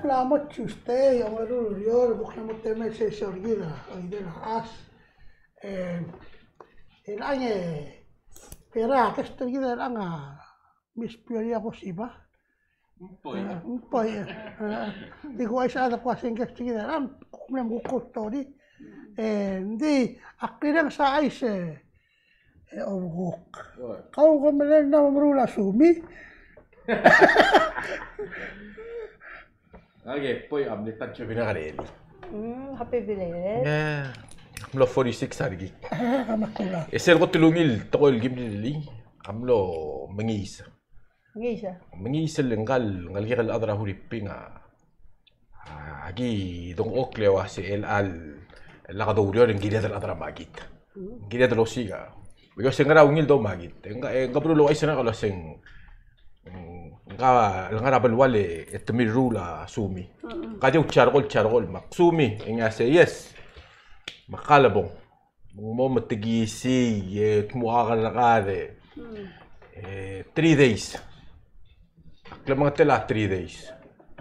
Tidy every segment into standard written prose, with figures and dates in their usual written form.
hablamos Tuesday, yo busqué un tema de seguridad, hoy de las el año, pero que estoy de la mis prioridades posibles. Un po', dico ai sa qua sen che sti da come un cottori di akira sa aise o kau come le na mrula sumi Oke, poi update taccio binarelli. Happy birthday. Amlo 46 hargi. kamakula Esel gotulungil tokol gimli amlo mengis. Mengis lengal ngal adra huripinga. Agi dong okle wasi el al la kadawrio ngile dal adra magit. Ngile dal osiga. Bigo sengara ungil do magit. Enga bro lo aisena kalo seng nga ngara balwale etmiru la sumi. Kadi chargol maksumi nga say yes. Makalabong. Mo matigisi tmuagal na kade. 3 days. Klamang tela 3 days.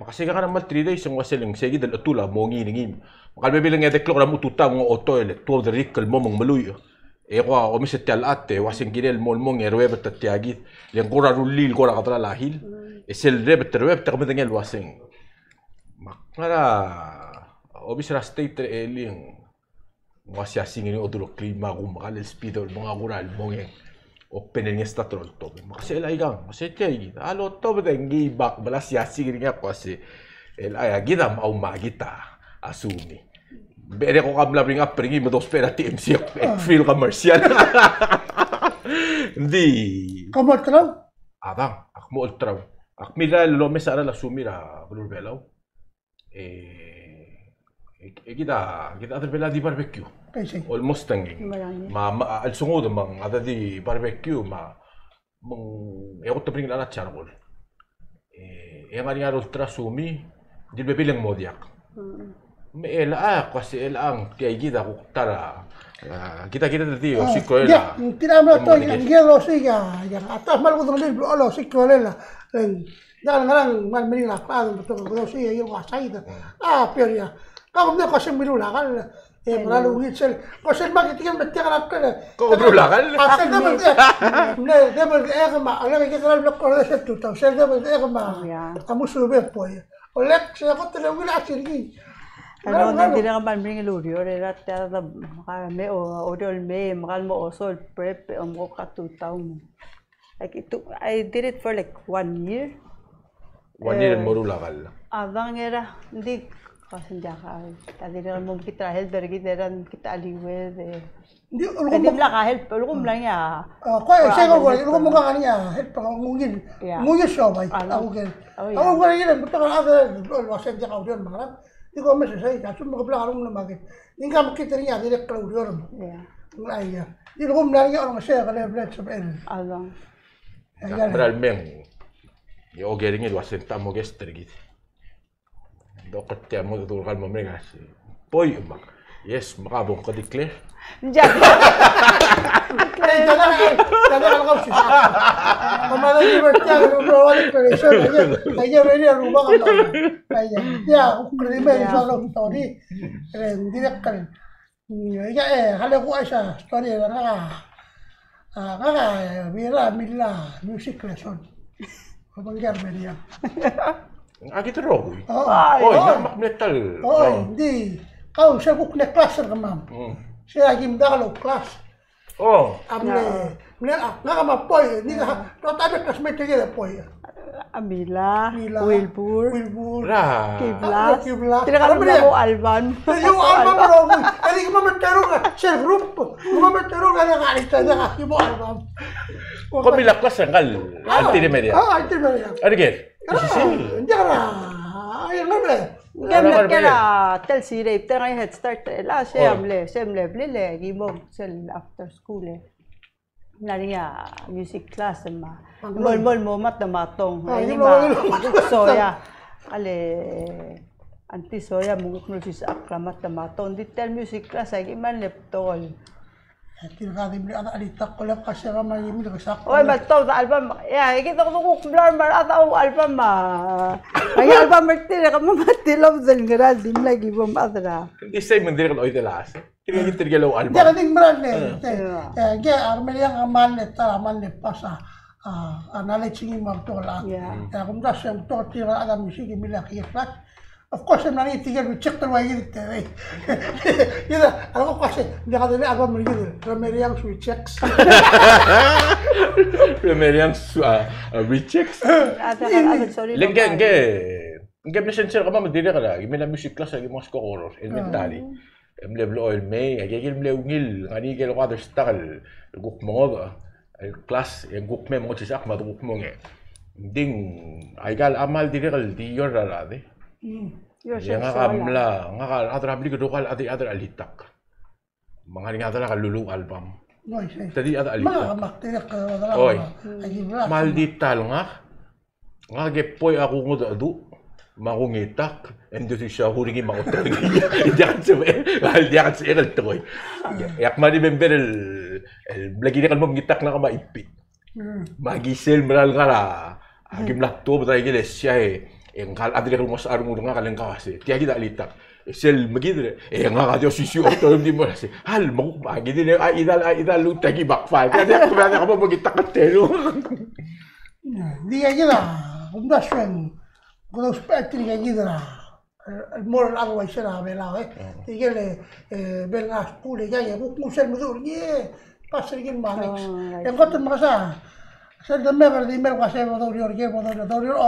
Makasiga ka naman 3 days ang waseling segi dal atula mo ngingim. Makalbebilang nga deklo ra mututa ng auto electro the rikal mo mang maluyo. Kwa omiset tal ate wasing girel mol mong erweb tatiagit. Yang kura rulil kura katra lahil. Esel reb terweb takmedengel wasing. Makara omisra state eling wasiasing ini odulo klima gumakal speedo mga kural mong open niya statrol to. Makasel ay gang, masetya ay gita. Alo to bedengi bak balas yasing niya kasi el ay gita mau magita asumi. Bere ko kabla bring up ringi mo dos pera TMC feel commercial. Hindi. kamu terang Adang, ak mo ultra. Ak mila lo mesara la sumira blur belaw. Kita ada bela di barbecue. kasi Almost tanging. Al sungod mang ada di barbecue mang ko to bring la chargol. Yang ari ultra sumi di bebilang modiak. Me ela kasi ela ang tiay kita ko tara. Kita tadi siko ela. tidak melato yang dia lo siga yang atas malu tuh ngambil lo siko lela jangan mal mending lah betul betul sih yang wasai itu pero ya kamu dia kasih mirula kan Malalu witsel, kosel magi tigan betia kan apa? Kau berulang? Asal dia betia, dia betia ma, orang yang kenal blok kalau dia setu tahu, sel dia betia ma, kamu suruh boy. Oleh saya kau terlalu asing ni. Ano hindi na kaman bring lurio rela tada me o odol me makal mo osol prep mo katutaw mo. Like I did it for like 1 year. 1 year morulagal. Abang era hindi kasi jaka tadi na mo kita help dari kita aliwe de. Hindi mla ka help pero kung lang ya. Kaya saya ko mo ka kanya help pa mungkin. Mungkin siya ba? Ako ken. Ako ba rin betul ada wasan jaka odol mangarap. Iko masih saya kasih mau kebelah orang lembaga. Ini kamu kita ni ada kalau dia orang. Mulai ya. Ini kamu nanya orang saya kalau berat sebenarnya. Abang. Beral meng. Yo geringi wasan tamu gester gitu. Dokter tiamo tu kalau mau mereka sih. Poi mak. Yes, makabong ka declare. Jangan kau sih. Kemana ni berarti aku bawa declaration aja ini rumah kan. Ya, kerja ni soal story. Tidak kan. Ya, kalau aku Aisyah story mila music lesson. Abang Germania. Agi terus. Oh, nak metal. Oh, di. Kau saya bukan kelas kemam. Saya lagi mendalo kelas. Oh. Amne nggak mapoy. Ni total kelas meter dia poy. Amila, Wilbur, Kiblas. Tidak kan mo Alban. Yung Alban bro. Kali ko mametero ka. Share group. Mametero ka na kalista na ka mo Alban. Kau bila kelas engkal anti media. Anti media. Ada ke? Jangan. Ayo nabe. Gamla kaya tel sirip tel ngay head start la same level le gimom sel after school nariya music class ma mol mo mat na matong ini ma soya ale anti soya muguk no sis aklamat na matong di tel music class ay man leptol Tilkadi beli ada alitak kolak kasi ramai ini kesak. Oi, betul sa album. Ya, kita ko blur mar ata o album ma. Ay album merti na kamo matilom dal gara dim lagi bom adra. Hindi say mendir kan oy delas. Kaya tigalaw album. Dia kading meral ne. Dia armel yang aman ne taraman ne pasa. Analysis ini martola. Ya, kumda sem to tira ada musik mila kiyat. Of course, I'm not eating it. We checked the way you did it. Yeah, I don't question. Dia kata dia apa begini. Remediang sweet checks. Remediang rechecks. Sorry. Lengke messenger ka ba madiri ka lagi. May music class lagi mga score elementary. Mle oil may agigil mle ungil ngani gel water stakal guk mo class yang guk me mo chisak maduk mo nge. Ding aigal amal diri kal di yor rade. Yang akamla, ngakal adra beli kedokal ada alitak. Mengaling ada kalulu album. Tadi ada alitak. Oi, maldital ngagepoy ako ngudadu. Mangungitak, endo siya huringi mautol. Hindi akan sa eral toy. Yak mali member lagi dia kan mengitak na kamaipi. Magisel meral ngara. Agim lakto batay giles siya yang kal adri kalau mas arung nga kalen kawase tiagi da litak sel magidre nga radio sisi okto di mo kasi hal mo ba gidi ne idal lu tagi bakfal kaya kaya ka mo gitak telo di gida unda swen ko spectri gida el moral agua isera vela di gele belga skule ya bu musel mudur ye pasir gin manex en gotten masa Saya demar di email kasi mo daw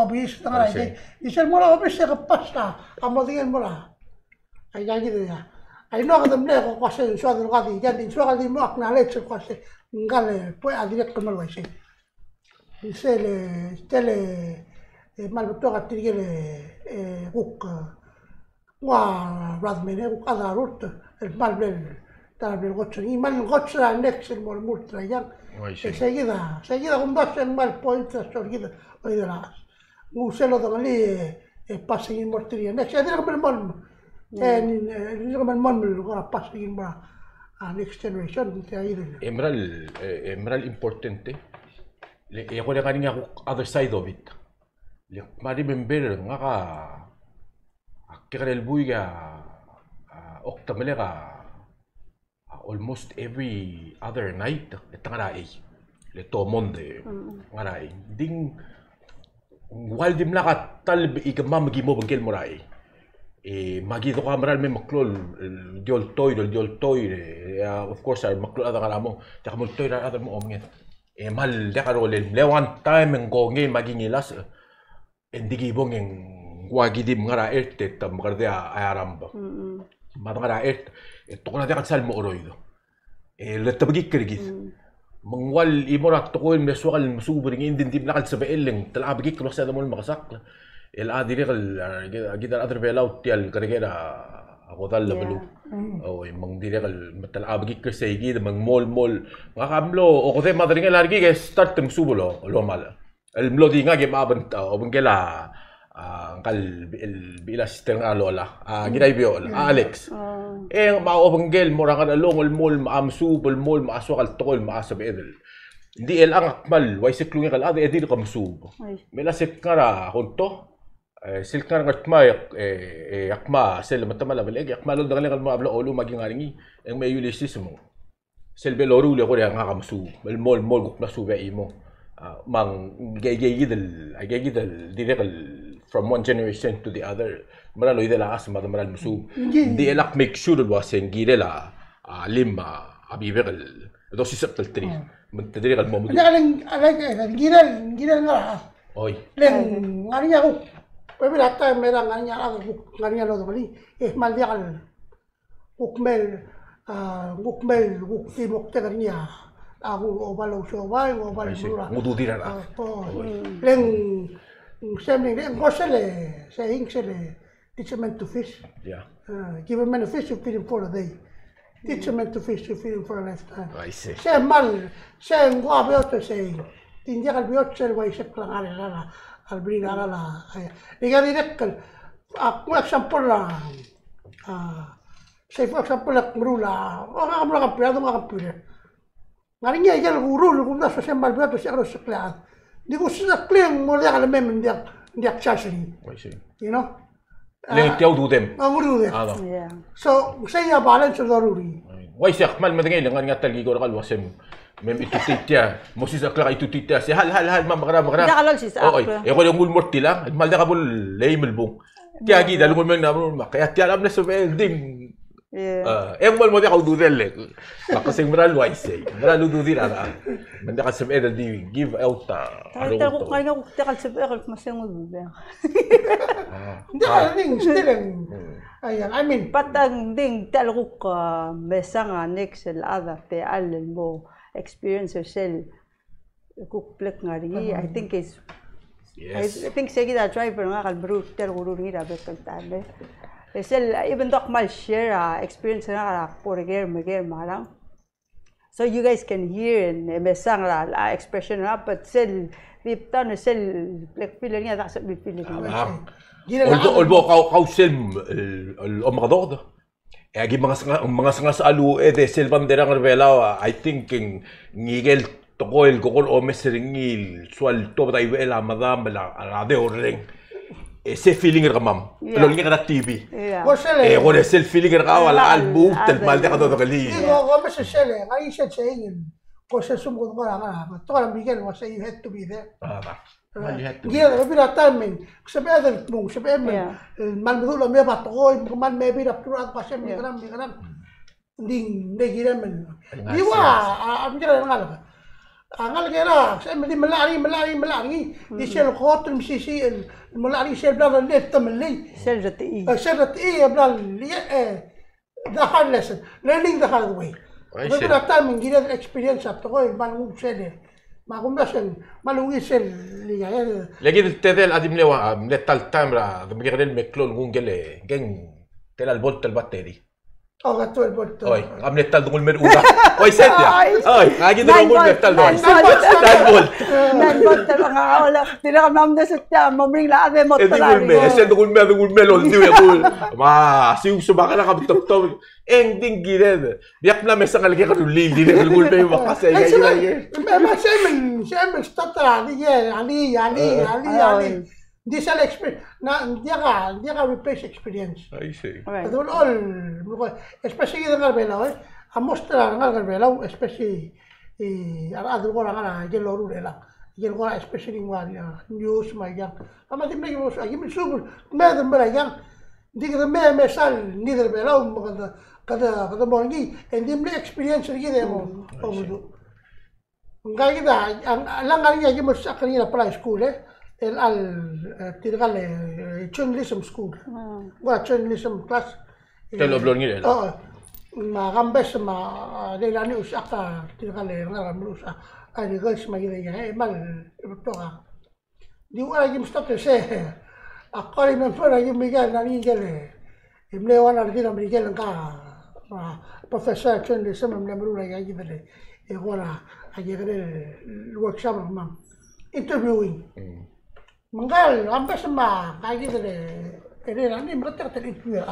office tanga ay isel mo office ka pasta amo tingin mo la ay gitu ya ay no ka demle ko kasi so adro ka di jadi so ka di mo acknowledge ko kasi ngale pues a direct ko malo isi isele tele malbuto ka tigele kuk wa radmene kuk ada rut el malbel talabel gotso ni mal gotso next el multra ya seguida con dos en mal point sorgida hoy de las muselo de ali passing in mortria next ya dire come mon dire come mon lo passing in next generation te ahí emerald importante le ko le kaninga other side of it le mari member nga kira el buiga oktamelega almost every other night ngarai le tomonde ngarai ding wal dim lakat talb igma magimo bangkel morai magi to kamera me maklol diol toy of course ay maklol ada kalamo ta kamol toy ada mo omnget mal de karol le one time ngo ngi magi ngilas endigi bongeng wagidim ngara erte tam gardia ayaramba madangara tokona dia katsal mo oroido le tabagi kirgit mangwal imorat tokol meswal musubring indin dib nakal sabaeleng talabagi klo sa damol makasak el adiri kal gidar other bailout tial karigera ako dal labalo o mang dire kal matalabagi kasi gid mang mall ngakamlo o kote madring largi ke start tem subulo lo mal el mlodi nga ge mabanta o bangela kal bila sister nga lola giday biol Alex maaobanggel mura ka along mall maamsubol mall maaswakal tokol maasab edel hindi el ang akmal way siklungi kal ade edil kamsub mela sikara hunto silkar ngatma akma sel matamala beleg akma lo dangal kal maabla olu magingaringi ang may Ulysses mo selbe loru le ko nga kamsub mall guk na sube imo mang gaygidel direk from one generation to the other maralo idela as maral musu di elak make sure wasen girela lima abibel do si septal tri mentadri kal mo galing girel ngara oy len ngarinya ko pwede lata mera ngarinya lo bali mal dia kal ukmel timok tegarinya aku obalo showai obalo mura mudu dirala len Semling ngosele sele teachment to fish. Yeah. Give a man a fish, you feed him for a day. Teachment to fish, you feed him for a lifetime. I see. Say mal, say ngwa beoto say. Tinja kal beoto say way sep lang al bring la. Liga direkal. For example say for example la mrula. Nga kamla kampira, nga kampira. Ngarinya ikan guru lu kumda sosial malbia tu siapa sekolah. Di kusudah klien mulai kalau memang dia charging. You know. Leng tiaw dudem. Nguru deh. So saya balance daruri. Wai siak mal madengay lengan ngatal gigor kal wasem. Mem itutitya. Mosis akla itutitya. Si hal magara. Da kalol sis akla. Ko yung mulmort tila. Mal da kabul lay melbong. Tiya gi dalung men na makaya tiya lam na sobe dim. Em mal mo dia kau dudel le. Makasing meral wai sei. Meral dudil ara. Menda kasem eda di give out ta. Tal ko kaya ko takal sebe ko maseng udbe. Dia ning still ayan, I mean patang ding tal ko ka mesanga next other te allen mo experience yourself cook plek ngari. I think is Yes. I think segi da driver nga kal bro tel ko ri da bet tale. Sel even though mal share experience nga por gear marang. So you guys can hear in mesang la expression na but sel deep down sel plek feeling nga da sa feeling. Olbo kau sel omagador. Agi mga sanga sa alu de sel bandera ngarvela I think ngigel toko el gokol o meseringil sual to dai vela madam la de oreng. Ese feeling ramam. Lo ngi kada TV. Ko ese feeling wala albu tel mal de kada kali. Ko mesele ngai se chein. Ko se sum ko ngara to la Miguel was you had to be there. Yeah, bira timing. Sabi adal mong sabi man mulo me batoy man me bira turat pa sem migram. Ding gira men. Diwa am jira ngala. Angal kira, saya mesti melari. Di sel khotel mesti melari sel bela net temeli. Sel rati. Sel rati bela the hard lesson, learning the hard way. Tapi time mengira experience atau kau malu sel, malu macam malu sel lihat. Lagi tedel adim lewa letal tamra, mengira del meklon gungele, geng telal bot tel batteri. Oh, gato el bot. Oy, am letal dungul mer uda. Oy setia. Oy, lagi dungul letal doy. Nan bot tel nga wala. Tira ka mam na setya, mamring la ave mot tala. Ese dungul melon diu ya bul. Ma, siu subaka na kam top top. Ending gired. Biak na mesa ngalge ka lil di dungul me makasay gay. Ma semen statra ali. This is experience. Dia ka replace experience. I see. Adul all, especially dengan belau, amostra dengan belau, especially adul ko lang na gelo rula. Gelo ko especially ngwa news mayan. Ama di may news, agi may subul, meron mayan. Di ka may sal ni der belau kada morgi, and di may experience lagi demo. Ngai kita, lang kali agi mo sa kanila pala school tirgale journalism school. Gua journalism class. Telo blon ngire. Ma gambes ma delani usaka tirgale ngara musa. Ai guys ma gire ya mal to ka. Di wala gim stop se. Akali men fora gim Miguel na ngile. Imle wana dina Miguel ka. Professor journalism me mrula ya gire. E wala agire workshop ma interviewing. Menggal, sampai semua kayak gitu deh. Ini nanti mereka terinterview deh.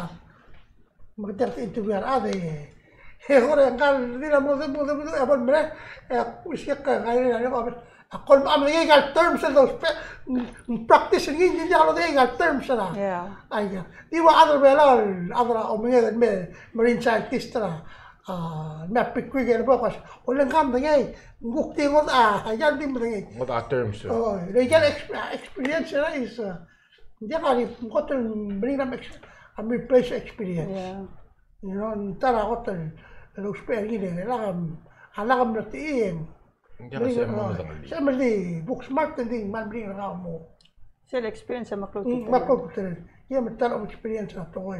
Orang kan tidak mau apa mereka usia kayak ini apa? Aku ambil legal terms atau practice ini jadi kalau legal terms lah. Aja. Di mana ada omongnya marine scientist lah. Map pikir kan bagus. Orang kan dengan bukti ngot aja di mana. Ngot terms. Oh, legal experience lah is dia kan hotel bring them ambil place experience. You know, antara hotel lalu spare gini alam berarti saya beli book smart tadi mal beli kamu. Saya experience sama keluarga. Maklumat dia mental experience atau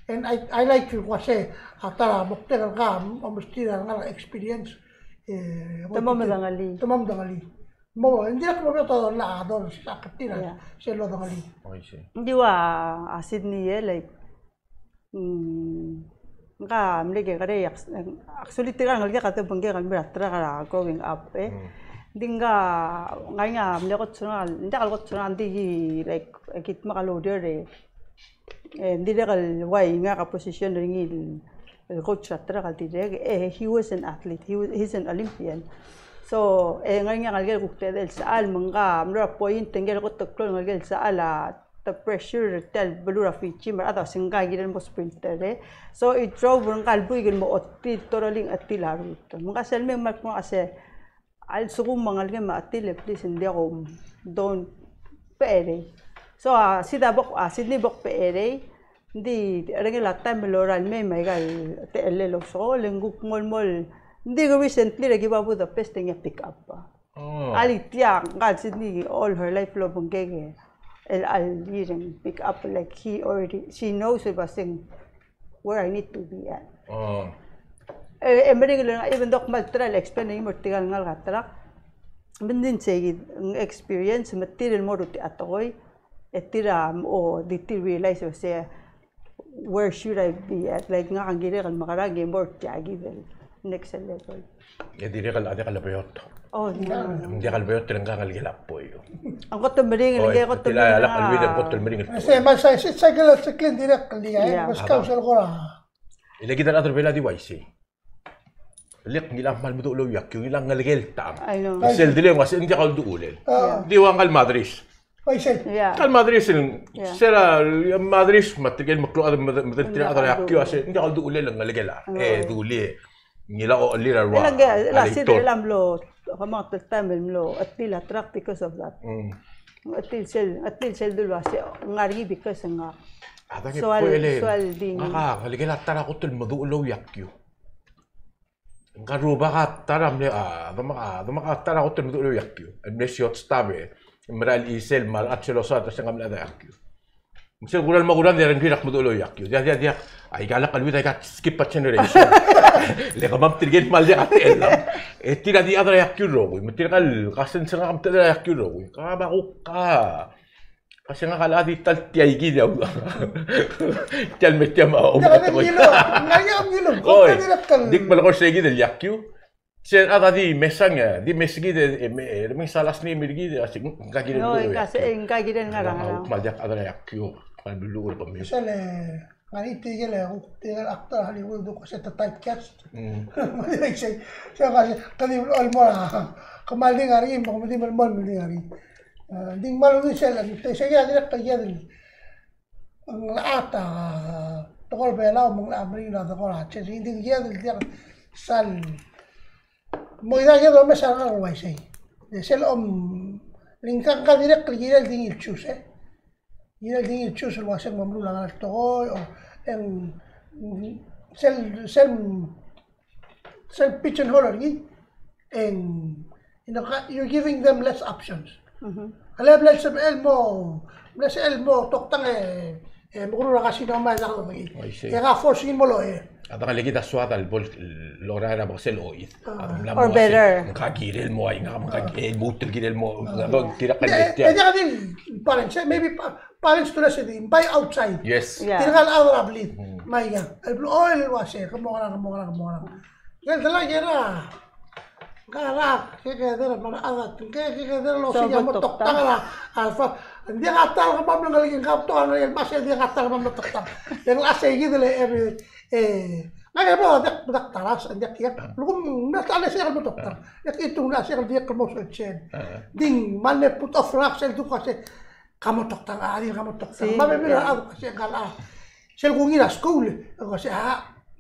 and I like to kasi atara bukti ka mesti nga experience tamam dangali mo hindi ako mabeto la don sa kapitira selo dangali hindi wa Sydney like nga mlege kare actually tira ngalge kate bangge kalmira tra growing up dinga nga mleko tsuna nda kalko tsuna ndi like kit makaloder hindi na kalway nga ka posisyon ringil coach ratra kaltireg. He was an athlete. He's an Olympian. So ngayon nga kalgel kukte saal mga mra point tengel ko toklo kalgel saala the pressure tel balura fichi mar ata singa giren mo sprinter so it drove ng kalbu igin mo otti toraling atti larut mga selme mark mo ase al sukum mangal ke ma atti le please hindi ako don pere so sida bok sidni bok pere hindi rengel atta meloral me maigal tele lo so lenguk mol hindi ko recently lagi ba Budapest nga pick up alitia ngal sidni all her life lo bungge I'll pick up like she knows where I need to be at. Even though maltral explain mortigal ngal gatrak, bendin say experience material mo ruti atoy, etiram o diti realize say where should I be at like nga ang gire kal makaragi more tiagi next level. Ya dire kal ade kal bayot. Oh, hindi kalbayot lang kang algilap po yun. Ang kotong mering, lagay ko tumering. Tila alak alwin ang kotong mering. Kasi masay sa galat sa klin direct kaliya, mas kausal ko ra. Ilagi dan atro bela di YC. Liq ngilang mal mudo lo yak yung ilang ngalgel tam. Sel dile mas hindi ka ulul. Di wang kal Madrid. YC. Kal Madrid sera Madrid matigel maklo ad madal atro yak yung as hindi ka ulul lang ngalgel. Duli. Nila o lira ra. La sidre lam lo Kamak tertamil mlo atil attract because of that. Atil sel dulu asi ngari because nga. Soal ding. Kaligel atara ko tul madu lo yakyo. Ngaruba ka taram le dama atara ko tul madu lo yakyo. Amnesiot stabe. Meral isel mal atselosa ta sangam la yakyo. Misal gural maguran dia rengirak madu lo yakyo. Dia ay galak alwi ay skip a generation. Le kamam tirgen mal dia atel. Tira di adra yakyo rogo. Matirkal kasen sa kam tira yakyo rogo. Kaba ko ka. Kasi nga kala di tal tiyay gid yaw. Tal metya mao. Ngayam gilo. Dik malakor sa gid yakyo. Sen ada di mesang di mesgi de reming salas ni mirgi de asik kagire. No, kasi kagire ngarang. Maljak adra yakyo. Kan dulu ul pamil. Ngani tigil tigil aktor Hollywood ko sa typecast. Mali siya kasi kani almora kamaling ari mo mali mali ari. Ding malu siya lang siya direct kaya din. Ang ata tokol bela mo amri na tokol at siya hindi kaya din sal mo ida kaya do mesal arway siya. Sel lingkang ka direct kaya din i-choose Yun din i-choose lo asang mamlu lang at tokoy o ang sel pigeonhole and you're giving them less options. Alam lang sa elmo toktang mukuro na kasi naman lang kaya nga forcing mo lo Ada kali kita suata bol lograr a Brussel o it. Or better. Kagirel mo ay nga kagirel butil girel mo ngado tira ka niya. Din parents maybe parents to na din buy outside. Yes. Tira ka out of lead. May nga. Oil wash kamo na. Kaya dala gera. Kaya dala mana adat. Kaya dala lo siya mo toktang na alfa. Hindi ka tal ka pa ng galing kapto ano yan basta hindi ka tal ka pa toktang. Yang lasay gid le ngayon po, taras, andiyak iyak. Lugum, nasala siya kalmo doktor. Yak itong nasa siya kaldiyak kalmo sa chen. Ding, mali put off rock siya ito kasi kamo doktor, kamo doktor. Mamimira ako kasi kala. Siya kung ina school. Kasi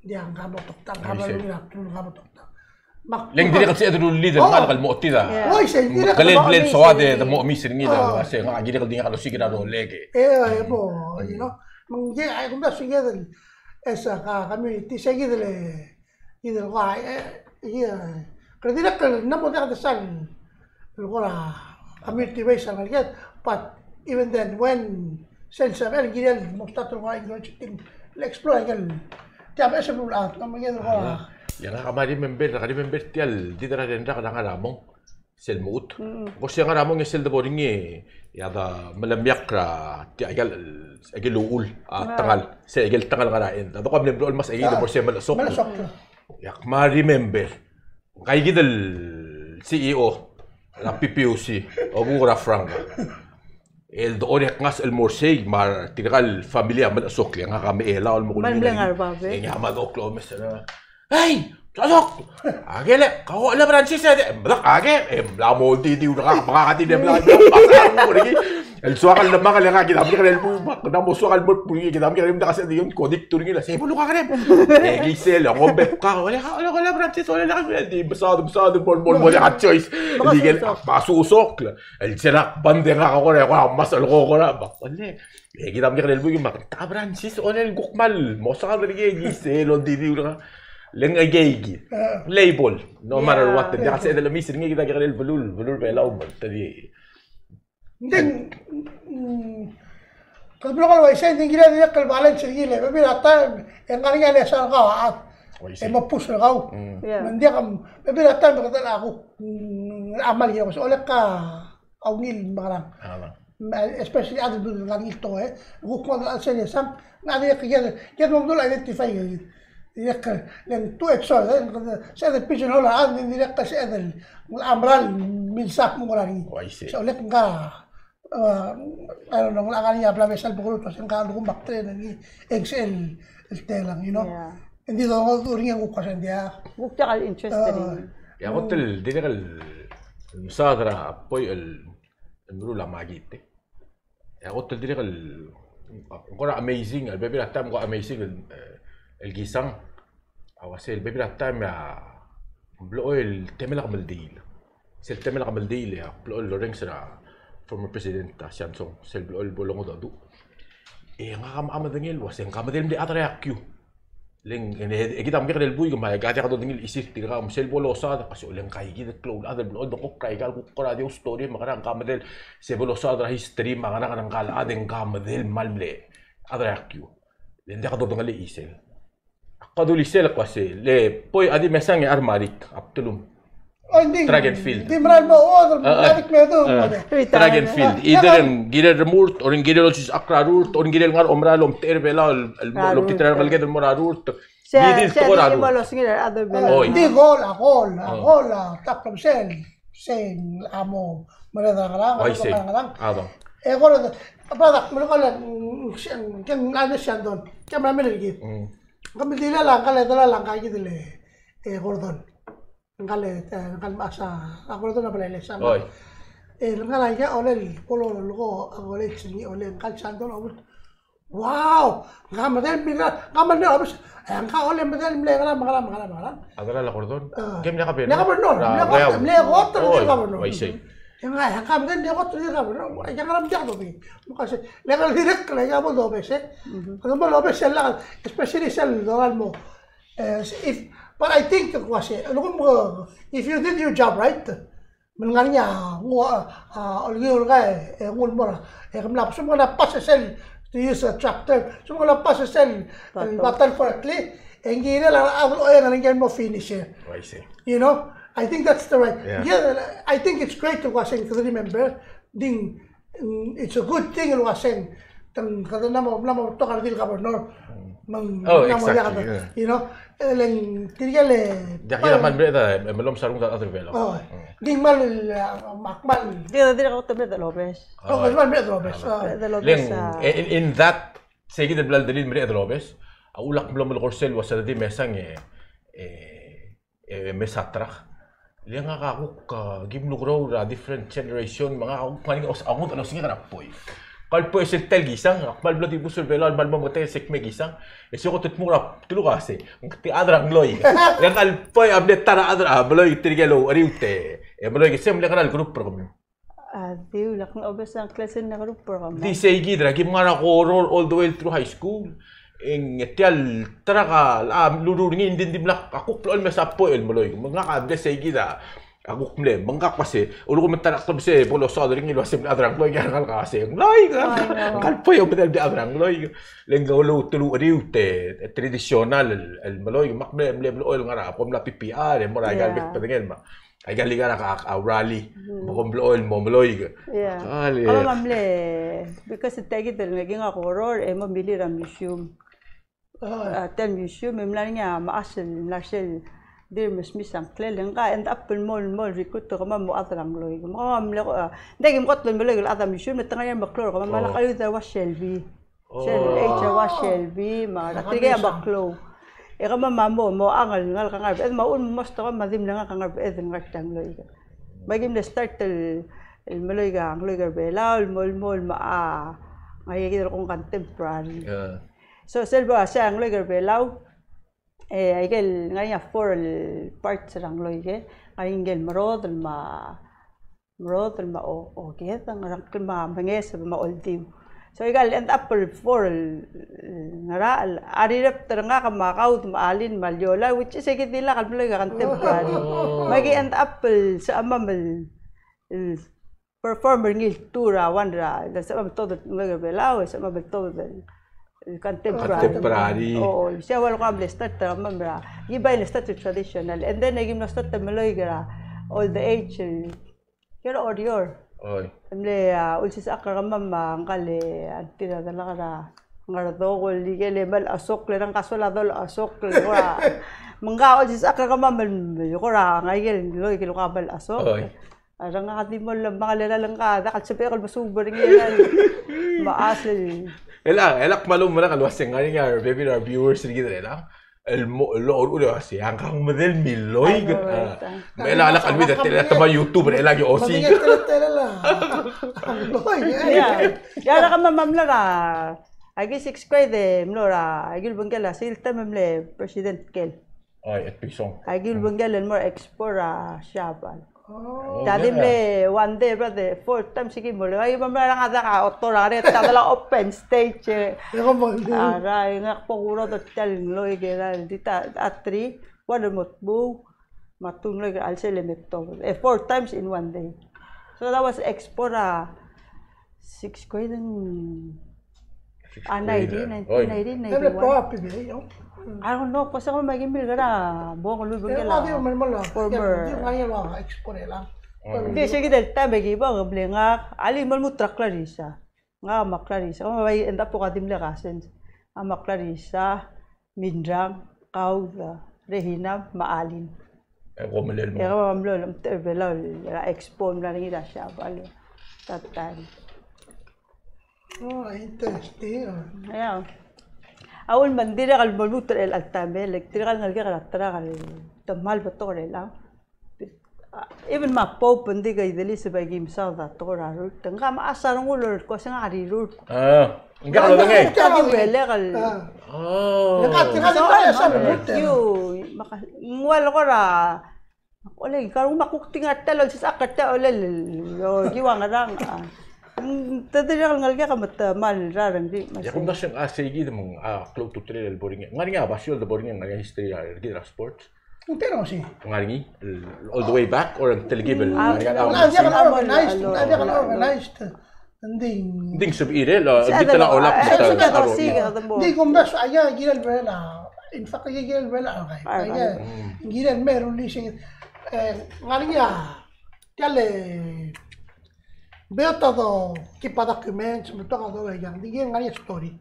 di ang kamo doktor, kamo doktor. Leng diri kasi adro leader mal kalmo otida. Oy, siya hindi na kalmo. Kalend sawade da mo misir ngida kasi nga giri kal dinga kalo sigira do lege. Po, you know. Mangge ay kung sige esa community sige dile wah kasi nak namo da sal lora community base ang get but even then when sense of energy mo start to explore gal tiap esa bulat namo get ko yang kamari member tial di dara dendra kadang ramong sel mut ko siya nga ramong sel de boringi ya da malamyak ra ti agal uul tangal sa agal tangal karain da ko member mas agal mo siya malasok ya ma remember kay gidal CEO la PPOC o Gura Franca El orek ngas el morsig mar tigal familia mal sokli nga kami ela ol mo Man blengar babe. Nga madoklo mesera. Hey, Sasok! Agele, kau ala Francis ada. Belak age, bla molti di udah kakak di bla pasang lagi. El suakal na mga lang kita kami kanel po. Na mo suakal mo po kita kami kanel kasi di yung kodik turing nila. Sebo lo kanel. Gisel, ako bet ka. Wala Francis, wala lang di basado bon wala ka choice. Di gel pasusok. El serak bande nga ako na ako mas alko ko na. Wala. Kita kami kanel po yung makita Francis, wala el gukmal. Mo sa kanel gisel on di udah Leng agay label no matter what dia kasi dalam misir ngi kita kira belul pela umur tadi then kalau isa hindi gila dia kal balance gila tapi rata yang kali ada asal kau emo push kau nanti kam tapi rata berkata aku amal ya mas oleh ka aunil barang especially ada dulu lagi itu aku kau ada asal sam nada kita mau dulu identify gitu يذكر لأن تو إكسور سأذا البيجن هلا عاد يذكر سأذا الأمرال من ساق مغراني سأقول لك نقا أنا نقول أغاني أبلا بيسال بقولوا بس نقا نقول بكتير نقي إكسل التيلان you know إندي ده دورين يقول كذا إنديا وقت على interesting يا قلت الدنيا المصادرة بوي المرولة ما جيت يا قلت الدنيا نقول amazing البيبي لاتام نقول amazing الجيسان او سي البيبي تاعم بلو التمل عمل ديل سي التمل عمل ديل يا بلو لورينكس را فورمر بريزيدنت تاع سامسونج سي بلو البولونغ دادو اي غام عمل دنيل وسين غام ديل دي اتريا كيو لين اكيد عم يقرا البوي ما قاعد ياخذ دنيل يصير تيغام سي البولو صاد قاسو لين كاي كده كلو هذا بلو دقو كاي قال قرا دي ستوري ما غان غام ديل سي بولو صاد راهي ستريم ما غان قال ادن غام ديل مالبلي اتريا كيو لين دي خدو دنيل يسيل قدو لي سيل قاسي لي بوي ادي مسانغ ارماريك ابتلوم تراجن فيلد دي مرال ما اوردر مالك ميدو تراجن فيلد ايدرن غير مورت اور غير لوجيس اقرا رورت اور غير نغار امرالوم تيربلا لو بترال بالجد المرا رورت دي تقرا دي غول تقرب سين امو مريض غرام هذا اي غول بعد من قال كان انا شاندون كم عمل الجيب قبل دي لا لا gitu le Gordon ngale ngal masa Gordon apa le sama ngala ya oleh polo logo oleh sini oleh ngal sandon wow ngamadel mira ngamadel abis ngka oleh medel mle ngala adala la Gordon kem nya kaben nya kaben no mle gotor nya kaben no waisay nga ngamadel nya gotor nya kaben no ya ngaram jado bi mukase legal direct la ya bo do bese cuando mo lo bese la especially sel doralmo but I think if you did your job right من غنيا هو اليوم غاي يقول مرة يغملا بس ما نبص سل تيس تراكتر شو ما نبص سل البطل فرقلي إنجيل لا أقول أنا نجيب مو فينيشر you know I think that's the right yeah I think it's great to remember ding it's a good thing tang kada nama to kar dil gobernador exactly you know len tirgale ya man breda melom sarung da other velo ding mal makmal dia ko tabe da lobes mal breda lobes in that سيجد البلاد دليل مريء دروبس اقول لك بلوم الغرسل وسدي مسان مساترخ لين غاقوك جيب نغرو را different generation mga kaning amot ano singa na poy kal poy sel tel gisang akbal blati busur belal bal mo te sek me gisang eso ko tutmura tulu kasi ti adrang loy yang kal poy update tara adra bloy tirgelo ariute bloy gisem le kanal group program diu lak na obes ang klase na group program di segi dra gim ngara ko roll all the way through high school ing etial traga lururngin din dimlak ako plol mesapo el moloy mga kabde segi da ako kumle mga kasi ulo ko mentanak to bise polo sa dring ilo sim adrang loy kal kasi loy kal po yo bedel di adrang loy lenga ulo tulu riute traditional el moloy makble mle oil ngara kom la PPR mo ra gal bit pedengel ma ay gali gara ka rally mo kom oil mo moloy ali ala mamle because tagi del naging ako horror e mo bili ra museum tel museum memlanya ma asel narsel dir misang klelen ka and up mol recruit ko mo atrang loy mo amle ko dagi mo kotlo mo loy atam mission met ngayon baklor ko malakayo da was Shelby was Shelby ma tige baklo e ka mamamo mo angal ngal ka ngar ed maun mo sto ka madim nga ka ngar ed ngar tang loy magim na start el maloy ga belaw mol ma ngayon kong contemporary so selba siya ang loy ga belaw igel ngayon foral parts lang loy ke ngayon igel marod ma o get ang rang ma manges ma oldiw so igel end up foral ngara arirap teranga ka makaw maalin malyola which is igit nila kan loy ka contemporary magi end up sa amamal performer ngil tura wandra sa amamal todo loy belaw sa amamal todo contemporary. Oo, siya wala ko able start mamra. Gibay na start traditional and then nagim na start meloy gara all the age. Kero audio. Oy. Amle ulsis akra mamma angkale antira dala kara ngardo ko ligele mal asok le rang kasoladol asok le ora. Mangga ulsis akra mamma ko ra ngayel loy kilo kabal asok. Oy. Arang kadimol lang mga lang ka dakat sa pekol masubar ngiyan. Maasel. elak malum mana kalau sengaja ya baby our viewers gitu ya lo udah sih angkang model miloy mela alak alwi da tele tama youtube ela gi osi ya ra kama mamla ra agi 6th grade mlora agi bangala silta mamle president kel ay at pisong agi bangala more explore shabal Dadim le one day brother 4 times sige mo ay mamla lang ada ka otorare tadala open stage ara ngak poguro do tel loy gera dita atri wala motbu matung loy also limito 4 times in one day so that was explora 6th grade and 1991 I don't know, kasi ako magimbil ka na. Buong lubog ka lang. Former. Hindi, sige dahil tayo mag-iba. Nga, alin mo truck Clarissa. Nga, Clarissa. Kung may end up po ka dimla kasin. Clarissa, Mindrang, Kauda, Regina, Maalin. Eko malil mo. Eko malil mo. Terbelaw, expo na rin ila siya. Tatay. Oh, interesting. Ayan. Awal mandira kal maluter el altame electrical ngalga kala kal tamal batore la even ma pop ndi ga ideli se bagi misal da tora ru tanga ma asarong ulur ko sa ngari ru enggak lo ngay tagi wele kal nakatira sa sa yo maka ngwal ko ra ole karong makukting atal sa akata ole yo giwang rang tadirial ngalga kamat mal rarang di ya kung nasang asigi mong close to trail el boring ngari nga basyo el boring nga history gidra sports pero si ngari all the way back or until given ngari nga organized nding subire lo dito lang olap hindi kumbas aya giral bela in fact giral bela kaya giral meron lising ngari nga tale veo todo tipo documents, me toca todo ya. Digan hay story.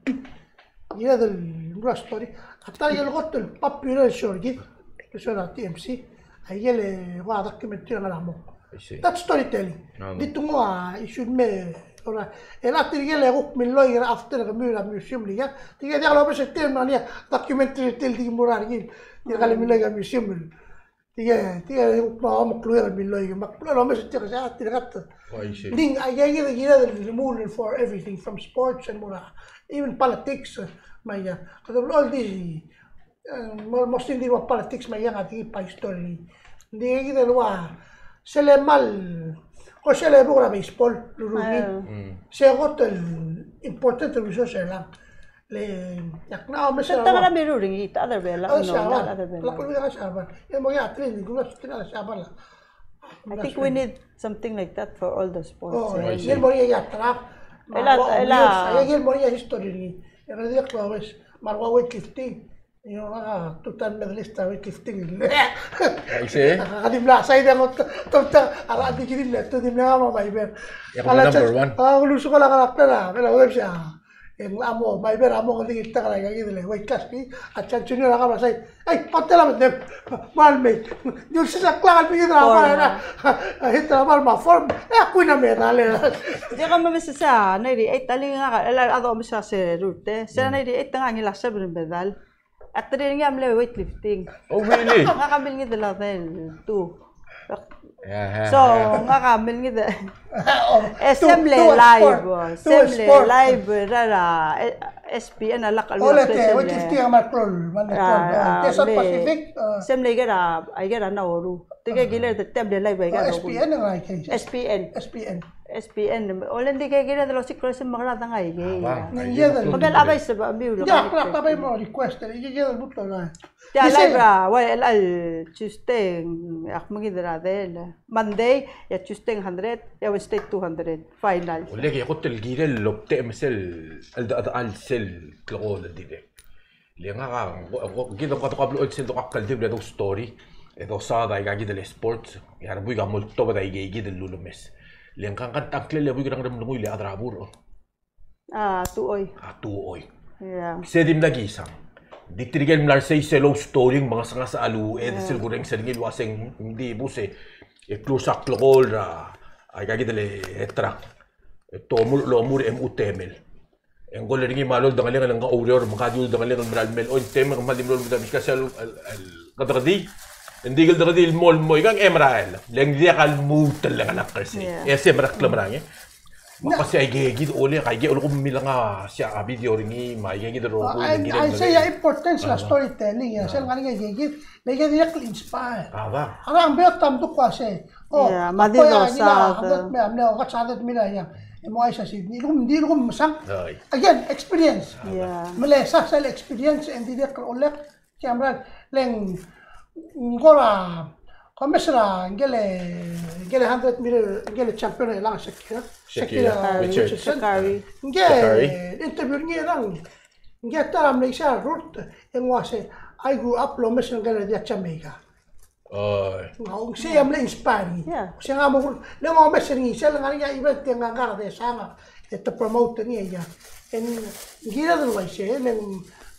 Mira una story. Hasta yo luego el papiro el shorty, eso era TMC. Ahí le va a documentar la mo. That's storytelling. Dito mo should me ora era tige le guk min loy after the museum liga. Tige dia lo bese tem mania documentary tel di murar gi. Dia kali min loy museum. Tige ma mo kluer min loy ma lo bese tige sa tirat. Ding ayay the moon for everything from sports and even politics maya all these most hindi wa politics maya ngati pa history hindi kita wa sele mal ko sele bura baseball lurumi se hotel important resource lang le yakna o mesela tama na miruring ita other bela la ko nga saban yung mga athlete ko na saban la I think we need something like that for all the sports. Oh, yun mo yung yatrap. Yun mo yung history. Yung kaya klawes, marwa weightlifting. Yung tutan medalista weightlifting. Isi? Nakakadimlasay na ako. Arati kinila. Ito dimla nga mamaiber. Yung number 1. Luso ko lang karakter na. Kala web siya. yang amo mai ber amo ko ding ta kala gitu le wait class pi acha junior ka masai ai patela met dem mal me yo sa klan pi dra na hitra mal ma form aku na me dale dia kan mesti sa na ri ai tali nga la ado misa se rute sa na ri ai tanga ngi la sabrin bedal atri ngi amle weightlifting Oh, really? nga kambil ngi dala tu Yeah. so nga kambil ngi de semble live rara SPN alak alwa olete weightlifting amal prol man Quezon Pacific semble gara ai gara na oru tige gile de temble live ai gara SPN nga SPN olen dige gile de los ciclos magara tanga ai ge ninja pagal abay sa biu ya tabay mo request ni ya butlo na ya live wa el Tuesday ak magidra del Monday ya Tuesday 100 ya Wednesday 200 final ولكن قلت الجيل اللي بتعمل السل تلقول دي اللي كده قبل قلت سل قبل دي بلادو ستوري إذا صار ده يجي السبورت يعني بيجي عمل توبة ده يجي اللولو مس اللي كان تأكل اللي بيجي رقم نقول اللي أدرى أبور تو أوي سيدي مناجي سام di trigel mlarsay selo story mga sanga sa alu sil goreng sa dingil waseng hindi buse klusak klokol ra ay kagi dele etra tomul lomur mutemel en gol ringi malol dangalengan ng auror makadul dangalengan mralmel on tema malimlol mudamis kasal kadradi hindi gil dradi il mol mo igang emrael leng dia kal mutel lang anak kasi ese maraklam range Makasi ay gigid uli kay gid uli milang siya video ringi may gigid ro ko I say importance la storytelling ya sel ngani gigid may gigid inspire ang beot tam du kwase madido sa me amne o katsadat mila ya mo ay sa Sydney di rum sang again experience mele sa sel experience and di dak olek camera leng ngora Commissioner gele 100 meter gele champion lang Shakira interview niya lang taram na isa root yung wase I grew up lo mission gele dia Jamaica ngong siya am inspiring siya nga mo lang mo mission siya lang nga event yang nga de sana ito promote niya ya and gira do siya lang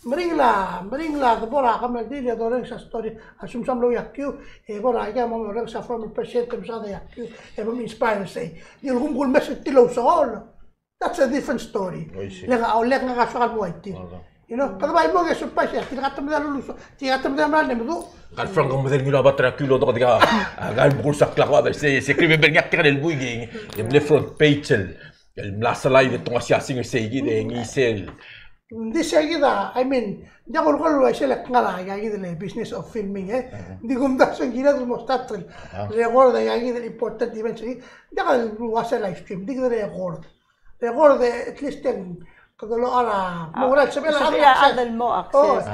Meringla, bora kami di dia orang sa story asum sam lo yakyu bora ya mo orang sa former president sa da yakyu mo inspire say di rumgul message tilo sa all that's a different story nga awlek nga sa mo iti you know kada bay mo ga supa siya tinatam na luluso tinatam na man mo kan frank mo del ngila batra kilo do kadiga gal bukul sa klakwa se escribe ben yak tel buiging le front page el mlasalay de tonga siya sing segi de ngisel Hindi siya kita, I mean, hindi ako lukaluwa siya ngala, kaya kita business of filming Hindi ko mda siya gina mo start record kaya kita important event siya. Hindi ka luwa siya live stream, hindi kita record. Record at least yung kagalo ara, mawala siya pala adal mo access.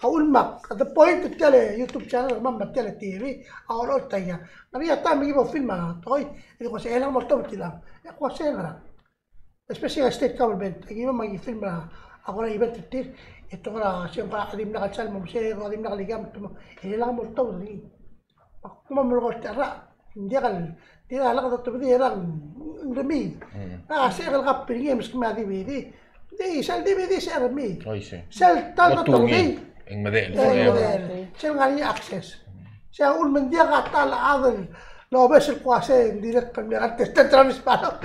Kaulmak, at the point to tell YouTube channel, Mama Tele TV, ako tayo. Nariya tayo, may ibang film toy. Ito ko siya, elang mo ito, tilang. Ako siya nga especially state government, yung mag-film na ako na event itir, ito na siyang alim na katsal mo, siya alim na kaligam, lang mo ito, kung mamulog ko tira, hindi ka lang ito, hindi lang remi. Siya ka piringin, mas kama DVD, hindi, siya DVD siya remi. Siya tal ito, hindi. Ang madel. Siya nga niya access. Siya ulman diya ka tala adal, no ves el cuase en directo mi antes te transmisión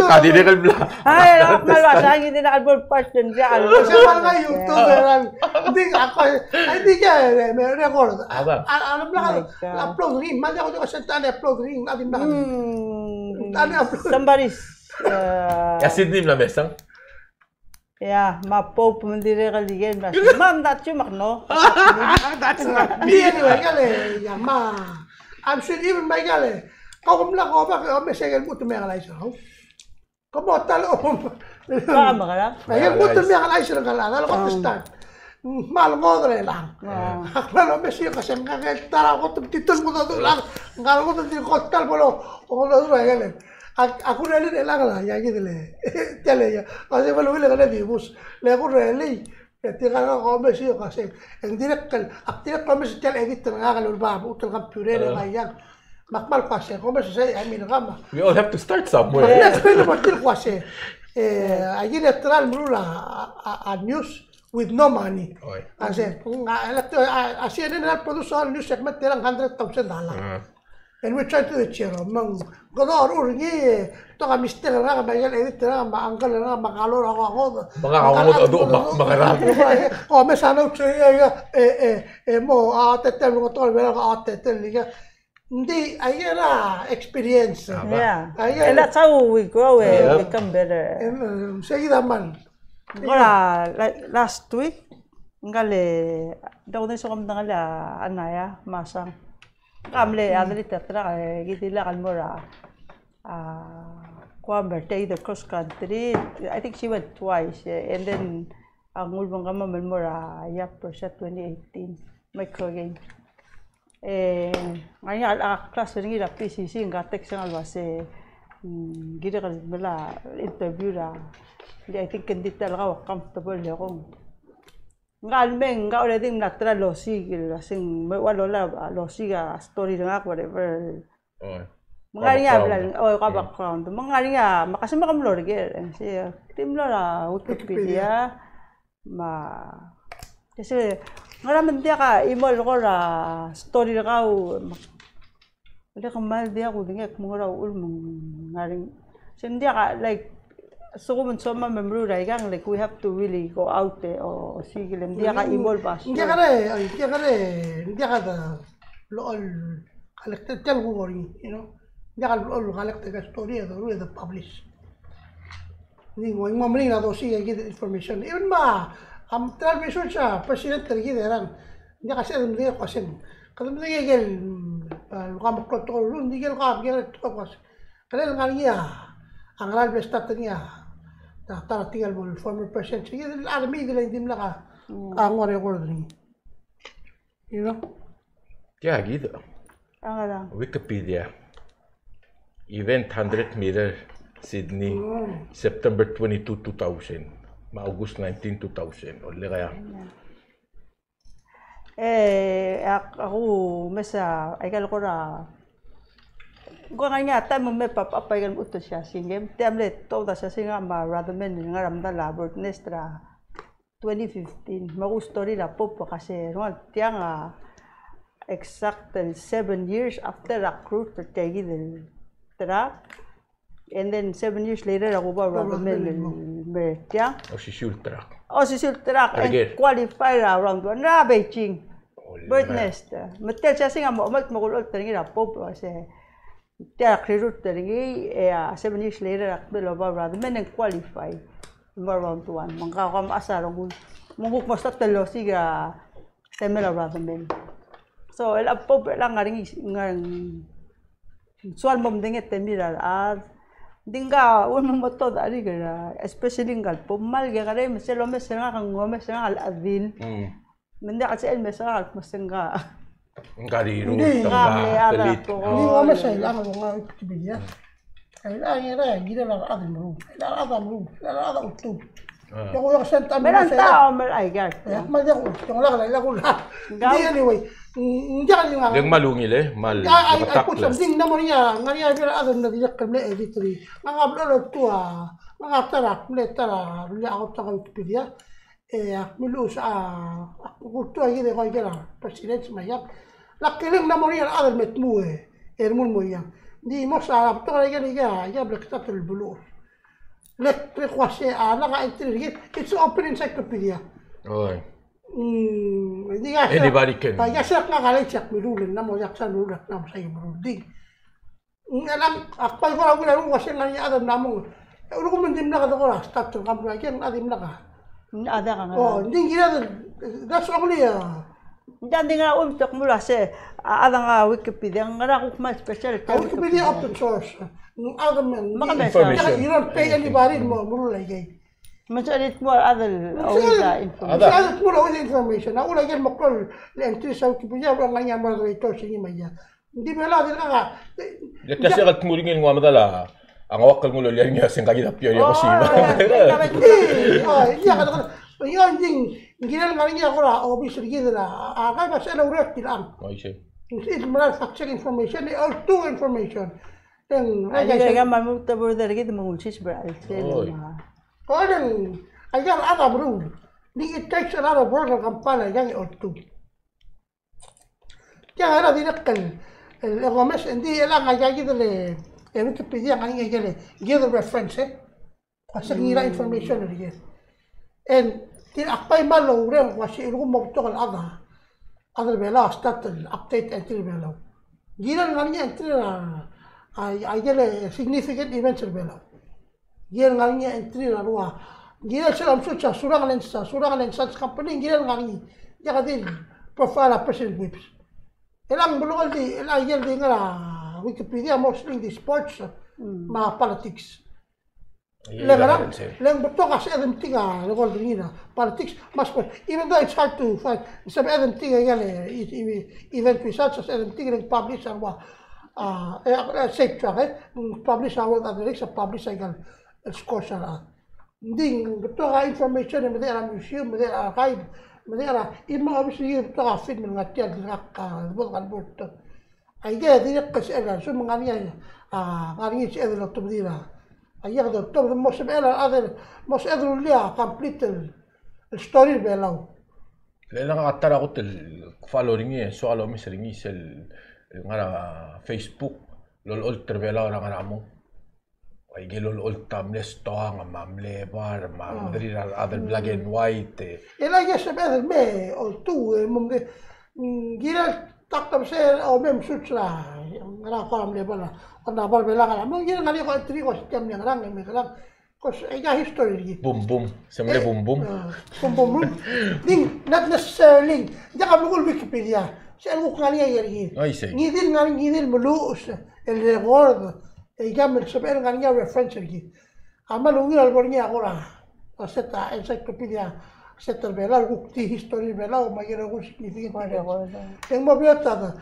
kadire kal bla ay mal sa hindi na album part din siya sa mga YouTuber hindi ako hindi ka may record alam lang upload rin mali ako sa tane upload rin adin na tane upload somebody's Sydney la mesang Yeah, ma-pop mo dire kaligen ba. Ma'am, that's you makno. That's not me anyway, gale. Ya ma. I'm sure even my gale. Kau kumla ko ba ko mesegel buto me galay sa. Como talo. Ba magala? Ay buto me galay sa gala. Dalo ko start. Mal modre lang. Akala me siya kasi ngagtara ko titol mo do lang. Ngal ko tin ko tal bolo. O lo gale. Aku rally lang lah, ya gitu le. Tele ya. Kasi balu le kala dibus. Le aku rally. Tika ka ko ba siya kasi ang direct kal. Aktiyak pa mes tel edit nga kal ba utel ka pure le bayan. makmal kwase, como se say, I mean, gama. We all have to start somewhere. Let's spend about till kwase. Ayer electoral mula a news with no money. Kasi así en el producer news segment terang $100,000. And we try to achieve mang godor uringi to ka mister na ka bayan edit na maangkal na makalo ako Makarap. Oh me sana mo tetel mo to wala ka tetel liga hindi ayera experience. Yeah. And that's how we grow and become better. Seguida man. Ora last week ngale daw na so kam ngala anaya masang kamle adli tatra gidila kalmora kwamber the cross country. I think she went twice and then ang ulbang kama malmora yapper sa 2018 micro game ngayon class ringi la PCC nga text nga alwase gida ka mala interview la I think hindi talaga comfortable ako ngalmeng nga already natural losi kasing wala losi ga story nga whatever mga niya ka background mga niya makasama kam lorger siya team la Wikipedia kasi ngaraman dia ka email ko ra story ka wala ka mal dia ko dingek mo ra ngaring hindi ka like so kung soma member ra gang like we have to really go out there o sige lang dia ka evolve pas hindi ka da lool collected tell worry you know dia ka lool collected ka story do the publish ni mo mamri na do siya get information even am television siya president tergi deran dia kasi dia kasi kada dia gel kam protocol hindi gel ka gel to pas kada ngaliya ang ral bestat niya tara tinggal mo former president sige army dila hindi ka ang record ring you know Yeah, gitu. Wikipedia event 100 meter Sydney September 22 2000 August 19 2000 oleh kaya ako mesa ay kala ko ra Gua nga ta mo me papay kan utos siya singem temlet to da siya singa ma rather men nga ramda labor nestra 2015 magu story la pop kasi no tiang exactly 7 years after recruit tegi del tra and then 7 years later ako ba rather men me tiang si Sultra and qualify around one na Beijing bird nest metel siya singa mo magulol tegi la pop kasi Dia recruit teringi 7 years later akbel ba rather men qualify round 1 mangkakam asar munguk masta telo siga temela rather men so el apo lang ngaring sual mom dinget temira dinga un moto dari gara especially ngal pomal ga gare meselo mesanga kang ngome sanga al adil menda kasi el mesanga masenga Ngariru pelit. Hindi mo masailangan mo nga Wikipedia. Kailangan na gila lang atin mo. Kailangan utub. Yung ko yung senta mo meron tao ay gar. Mali ako. Yung lang ko lang. Hindi anyway. Hindi ka nga. Yung malungil mal. Ay put something na mo niya. Nga niya pero atin na diyak kami editory. Mga upload to mga tara ako sa Wikipedia. Milus kulto ay gila ko gila. President Mayap. Lakiling na mo riyan adal met mo ermun mo yan. Di mo sa to kaya ya blekta tul bulu. Lek kwase naka intelligent. It's open encyclopedia. Oy. Di nga anybody can. Ya sa nga kalay check milulin na mo yak sa lulat na sa iyo di. Ngalang akpay ko lang ko kasi nga ya adal na mo. Ulo ko mandim na ka ko start to come like yan adim na ka. Ada ka nga. Oh, hindi gila. That's only Jadi nga umtok mula sa ada nga Wikipedia nga ko mas special Wikipedia open source. Other men information. You don't pay anybody more lagi. Mas edit mo other always information. Edit mo always information. Na ula yan makol entry sa Wikipedia wala nga moderator sa maya. Hindi mo lang din nga. Kasi kat mo ringin nga madala. Ang wakal mo lolian nga sing kagita piyo ko siya. Iya ka Yon ding ginal nga niya ko ra obis gid na kay ba sa urat tilang. Ay siya. It's manufactured information, all two information. Then, Kaya mamutabo dari mengulsis berarti. Oh, then, I got other rule. It takes a lot of work to compile yang all two. Yang ada dinakal, الغمش عندي لا غاية كده ل Wikipedia غاية كده give reference عشان يلا information اللي and تين أقبل ما لو رأي وشيء لهم مبتوع الأضحى أضل بلا start update أنتي بلا جينا غاية أنتي أيجله significant events بلا جينا غاية أنتي لروا جينا سلام سوتشا سورة لنسا company جينا غاية جاكدين profile person webs Elang belum di, elang yang di ngara Wikipedia mostly di sports, ma politics. Lengarang, leng betul kasi adam tiga, lekol dingina politics, mas even though it's hard to find, some adam tiga yang event research, adam tiga yang publish arwa, safe track, publish arwa analytics, publish yang scores arwa. Ding betul ka information yang ada museum, ada archive. Madera, ima obviously betul fit من ngatian ngak bukan buat. Aja dia kesalahan, so mengania ngani si ada tu berdira. Aja ada tu mos ada dia complete story belau. لأن أنا قلت الفالوريني سؤال مسريني سل ngara Facebook lol ultra bela orang ngaramu. Ay lol ultra mlestoa ngamamle bar madri other black and white. Ela ya se ve me o tu mumde gira takam se o mem sutra ngara ko amle bala ona bar bela ngara gira ngari ko tri ko sistem yang rang me rang ko ega history Boom boom, semble boom boom. Boom boom. Ding not necessarily. Jangan mengul Wikipedia. Saya lu kali ya lagi. Ngidil melus el record. Ijam sebenarnya ngarinya reference lagi. Amal ungil albornya agora. Seta encyclopedia seta bela bukti history bela o magira algo significante. Yang mau biar tada.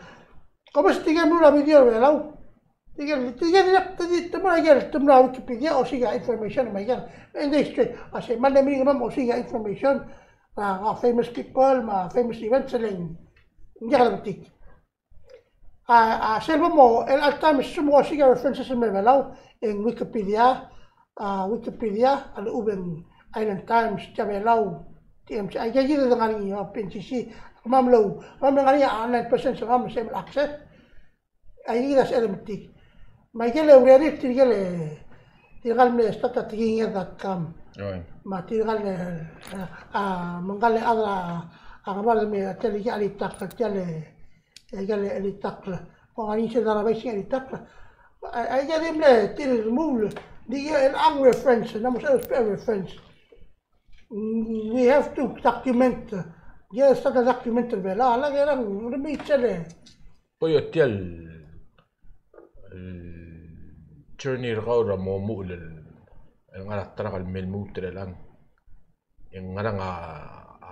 Como se tiga nula video bela. Tiga temura ayer temura Wikipedia o siga information magira. Ende straight. Así manda mi ngam o siga information. Famous people, famous events selling. Jangan betik. Selva mo el time semua siga references mevelau en Wikipedia al Uben Island Times jabelau TMC aja gitu dengan ini PNCC mamlau ngani online presence ngam sem access ai das elementik mai gele ureri tirgal me stata.com ma tirgal mangale adra agamar me teli ali takale Egale elitakla, kung ano siya darabay siya elitakla. Ay jadi mle til mul, di el ang reference, namun sa reference. We have to document. Dia sa document bela, ala gerang rumit sele. Poyo tiel journey raura mo mulel. Ang ara tarakal melmutre lang. Ang ara nga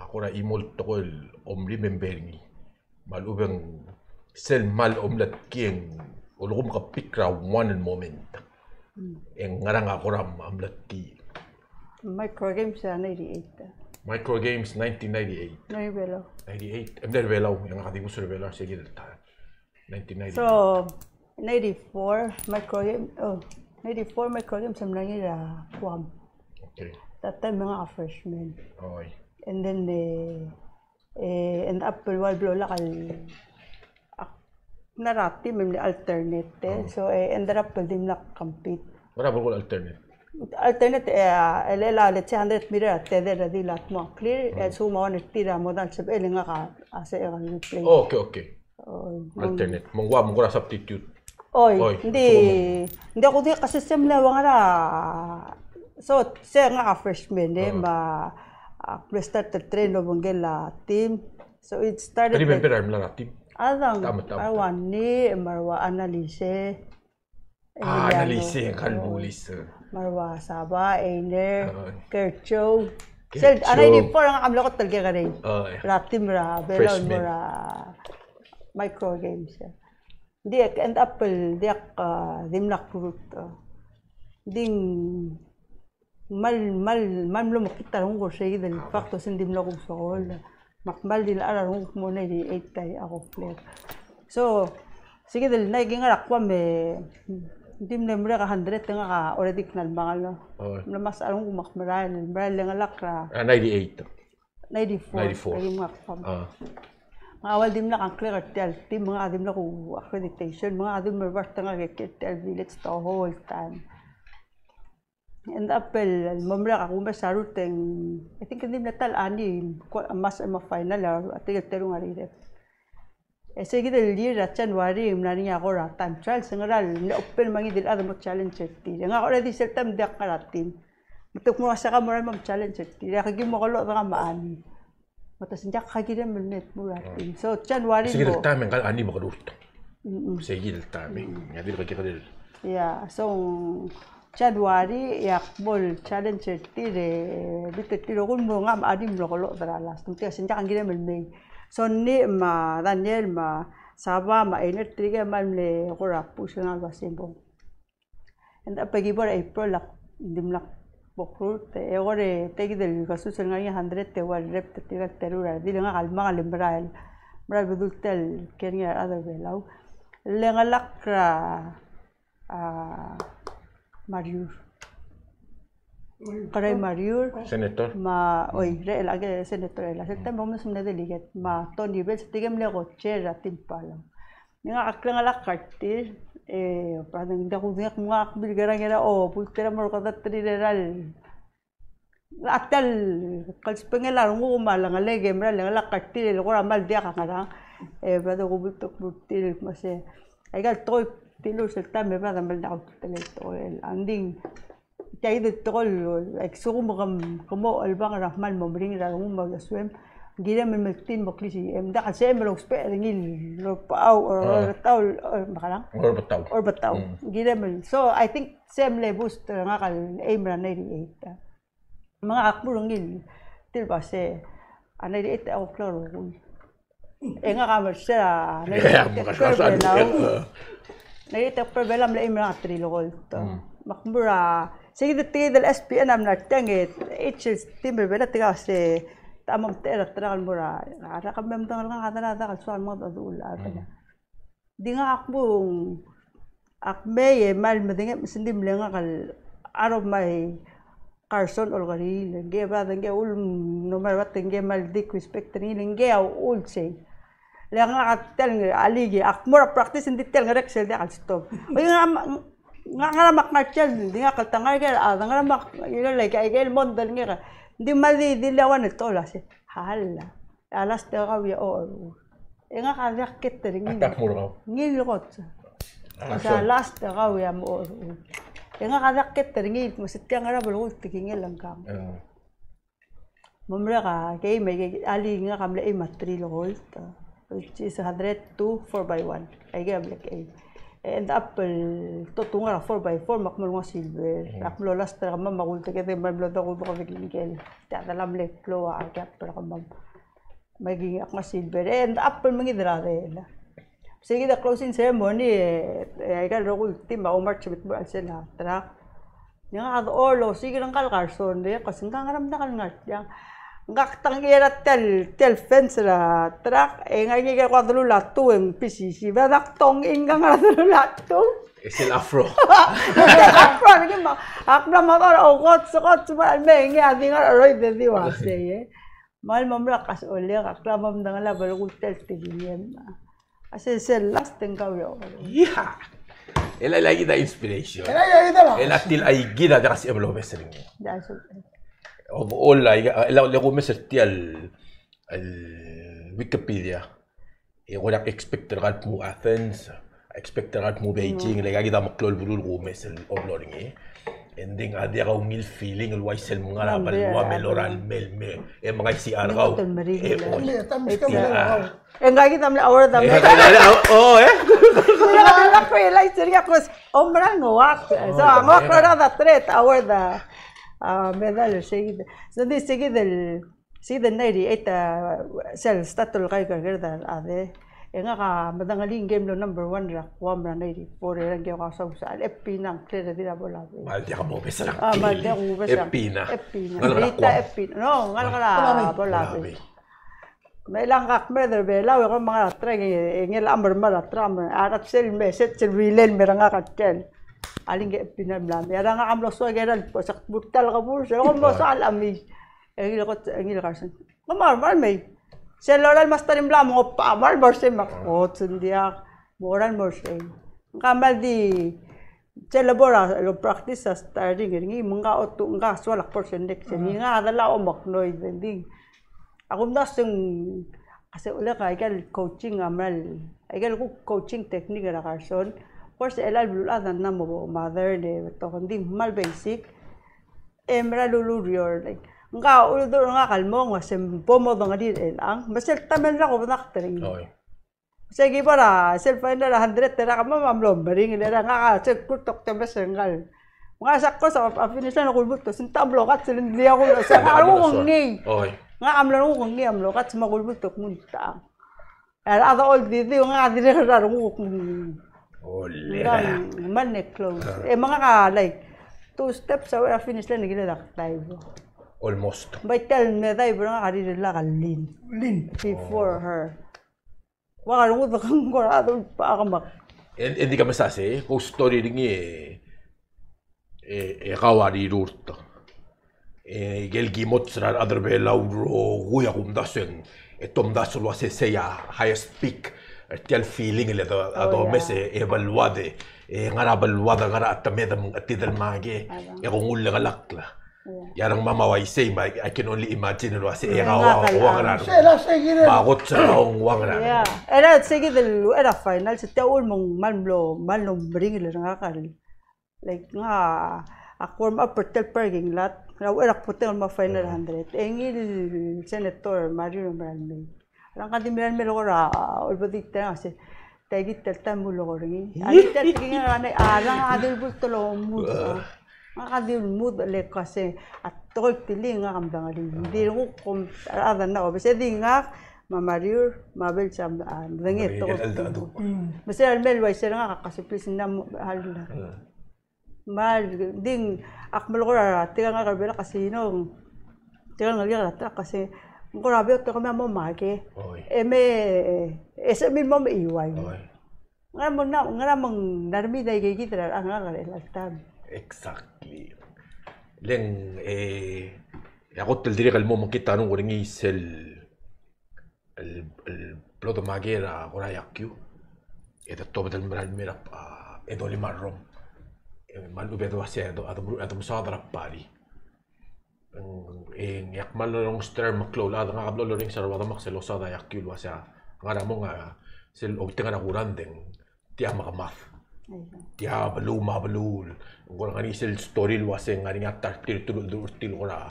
ako na imol tokol omri memberni. Malubang sel mal omlat kieng ulugum ka pikra one moment en ngarang akoram amlat ti Microgames 98 Microgames 1998 98 emder belaw yang akading usur belaw sige ta 1998 so 94 Microgames am nangi ra kwam okay that time mga freshman oy and then and Apple wal blow lakal narati memang alternate so ended up din nak compete wala ba ko alternate lela let's say 100 meter tether di lat mo clear so mo na tira mo dal sab elinga ka ase ang play okay alternate mongwa substitute oy hindi ako di kasi semla wala so siya nga freshman ma start the train of Bangla team. So it started. Kali member la team. Adang awan ni marwa analise. Analise kalbulis. Marwa Saba, Einer, Kercho. Sel anay di po ang kamlo ko talaga rin. La team ra belon mora Microgames. Di and Apple di dimnak root. Ding mal lumakita rung ko siya dahil fakto sindim na kong sakol makmal din ala rung mo na di 8 tayo ako player So sige dal naging rakwa me dim na mura ka 100 nga ka already knal bangal no. Na mas along kumakmaral lang alakra. 98. 94. Ay mga kwam. Mga awal dim na kang clear tel team mga adim na ko accreditation mga adim merwarta nga tel village to whole time. And apel mamra ka kung masaruteng I think dim na tal ani mas ma final at tel nga rin. Sige dal year at January mnani ako ra time trial sengaral na open mangi dil adam challenge ti nga already seltam dak karatin mutuk mo sa kamoral mam challenge ti ya kagi mo kalo nga maani matas njak kagi dem net muratin so January sige dal time kal ani makarut sige dal time nga dil kagi kadil ya so January yak bol challenge ti re bitte ti ro kun mo nga adim lo kalo daralas tumti sinjak kagi dem May so ni ma Daniel ma Saba ma energy man le kora pushing basimbo and apagi bor April lak dimlak bokru te ore tegi del kasusel ngani 100 te wal rep te tiga terura di nga kalma liberal bral bedul tel kenya other belau lenga lakra Mariur Karay Mariur senator ma oi re lagi senator la september mo sumna deliget ma Tony Bells tigam le ko chair atin palam nga aklang ala kartil padang da ko ngak mga bilgarang era o pultera mo ko trineral atal kals pengelar mo malang lege mra lang ala kartil ko ramal dia ka ngara padang ko butok butil mase ay gal toy tilo september padang mal da ko teleto anding kaya dito ko ekso mo kamo albang rahman mo bring ra mo magaswem gira man magtin mo klisi da kasi mo log spare ngil lo paaw or taw makalang or bataw gira man so I think same levels nga kal aim ra 98 mga akmo ngil til base 98 ako klaro nga kamar siya 98 per belam la aim ra 3 lokol to makmura sige dito del SPN am natangit HS timber bela tiga se tamam tera tragal mura ara kamem tangal nga kadana da kalsuan mo dul ata di nga akbong akmeye mal madinga sindim lenga kal arov may Carson Olgari lenge ba denge ul number wat denge mal dik respect ni lenge ul say lenga katel aligi akmura practice in detail nga rexel da kal stop nga makmarchal di nga kaltangay ka nga mak ilay ka igel mondal nga di mali di lawan ito la si hala alas te ka wi o nga ka kit ring ngil kot sa last te ka wi am o nga ka kit ring masit ka nga bul tigingel lang kam mamra ka kay may ali nga kamla ay matril holt which is 102 4x1 ay gabla kay and apple totunga 4x4 makmul nga silver aklo last tra mam makulta kete mablo da ko ba bigingel ta dalam le flow akap para kam maging ak nga silver and apple mangidra dela sige da closing ceremony ay gal ro ultima o march bit ba sila tra nga ad olo sige lang kal Carson de kasi nga ngaram na kal ngat yang ngak tangira tel fence ra track ngay nga ko dulu latu en PCC badak tong inga nga dulu latu esil afro afro ni ma akla ma o kot ba me nga di nga roy de di wa se mal mamra kas ole akla mam dang la bal ko tel tigiem ase sel last ten ka yo yeah ela lagi da inspiration ela til ay gida da kasi eblo besering overall la مثل ديال الويكيبيديا يقول لك expect رات مو اثنز expect رات مو بيجينغ لا كذا مقلول بلول غو مثل اورلورينغ اندين غادي غاو ميل فيلينغ الوايسل مغلا بالوا ميلورال ميل مي ام غاي سي ار غاو enggak kita melihat awal tapi oh ya kita realize jadi aku orang ngawak so ngawak ada threat awal dah medal seguida jadi seguida 98 sel statul kay kagerda ade nga ka madangaling game lo number 1 ra kwam ra 94 ra gyo ka sa FP nang clear dira bola maldi ka mo besara maldi ko besara FP na FP no ngal kala bola May lang kak brother belaw ko mga trek ngel amar mara tram arat sel meset sel wilen meranga katel. Aling ge pinablam. Yara nga amlo so geral po sak butal ka bur so mo sa alami. Ngil karsan. Mamar mar may. Sel oral master blam mo pa mar borse makot sundia moral morse. Kamal di celebora lo practice starting ngi mga otu nga swalak portion next nga adala o maknoy ding. Ako naseng kasi ulit kaigal coaching amral kaigal ko coaching technique na karson course elal bulutan na mo mother de to kundi mal basic emra lulurior like nga ulo nga kalmo nga sem pomo nga di ang masel tamen ra ko naktring sige para self final 100 tera ka mamamlo bering dera nga check kurtok te besengal mga sakko sa finish na kulbut to sintablo kat silindi ako sa ako ngi nga amlo ko ngi amlo kat magulbut to munta ada all didi nga dire ra ko ole man ne close mga ka like 2 steps away finish lang nagila tayo almost by tell me tayo nga kari la kalin before her wala ko to kang gorado pa kamak hindi ka masasi ko story ringi kawari rurto gel gimot srar adrbe lauro guya kumdasen etomdaso lo hace seya highest peak el feeling le do mese evaluade ngara balwada ngara atamedam atidal mage ngul galakla yarang mama waisay I can only imagine lo hace ngara bagot sa ngara era sige del era final sa taul mong malno bring le ngakal like nga form up parking lot raw era putel ma final 100 engil senator Mario Morales rang kadimiran melo ra ulbadita kasi tagit telta mulo ko ringi ali tingin nga arang adil bultolo mud akadil mud le kasi at tol tiling nga kamdangali hindi ko kom ada na obese dinga ma Mario mabel sam dengit to basta mel way sira nga kakasiplis na halula mal ding akmal ko ra tiga nga kabela kasino tiga nga liya kasi ko rabi to kami mo mage eme ese mismo me iway nga mong narmi dai gigi tra ang nga relatab exactly leng ako tel dire kalmo mo kita nung ringi sel el ploto magera ora yakyu eta to betal meral mera edoli marrom malu bedo haciendo ado musadra pari yak malong star maklola nga kablo ring sa wada makselo sa da yakyu wa sa ngara mo nga sel obtenga na kurandeng tiya makamath tiya balu mabalul ngora ngani sel story lo sa ngani ngatar til ora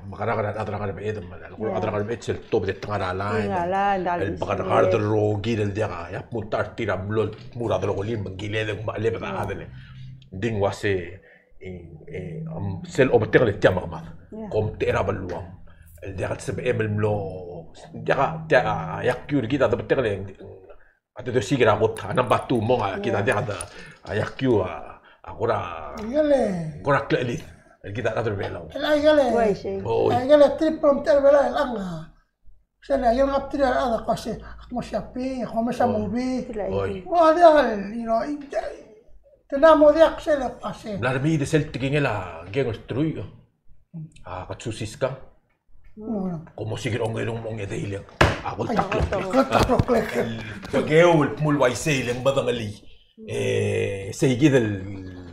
makara adra kada be edem mal ko adra kada be sel top de tangara la el bakar hard rogi del dia ya mutar tira blol mura de lo lim ngile de le ba adele ding wase sel obtenga le tiya makamath kom tera baluam el dia kat sebe emel mlo dia yakyu kita da betel ate do sigira gotta na batu mo kita dia ada yakyu agora kleli kita ada belau gale trip from terbela langa sela yung aptira ada kasi mo siapi como sa movie ada tenamo de axel kasi la remi de sel tingela gengo struyo katsusiska como sigir ongelong mong edailang ako taklok pagewul mulway sailing badangali sige del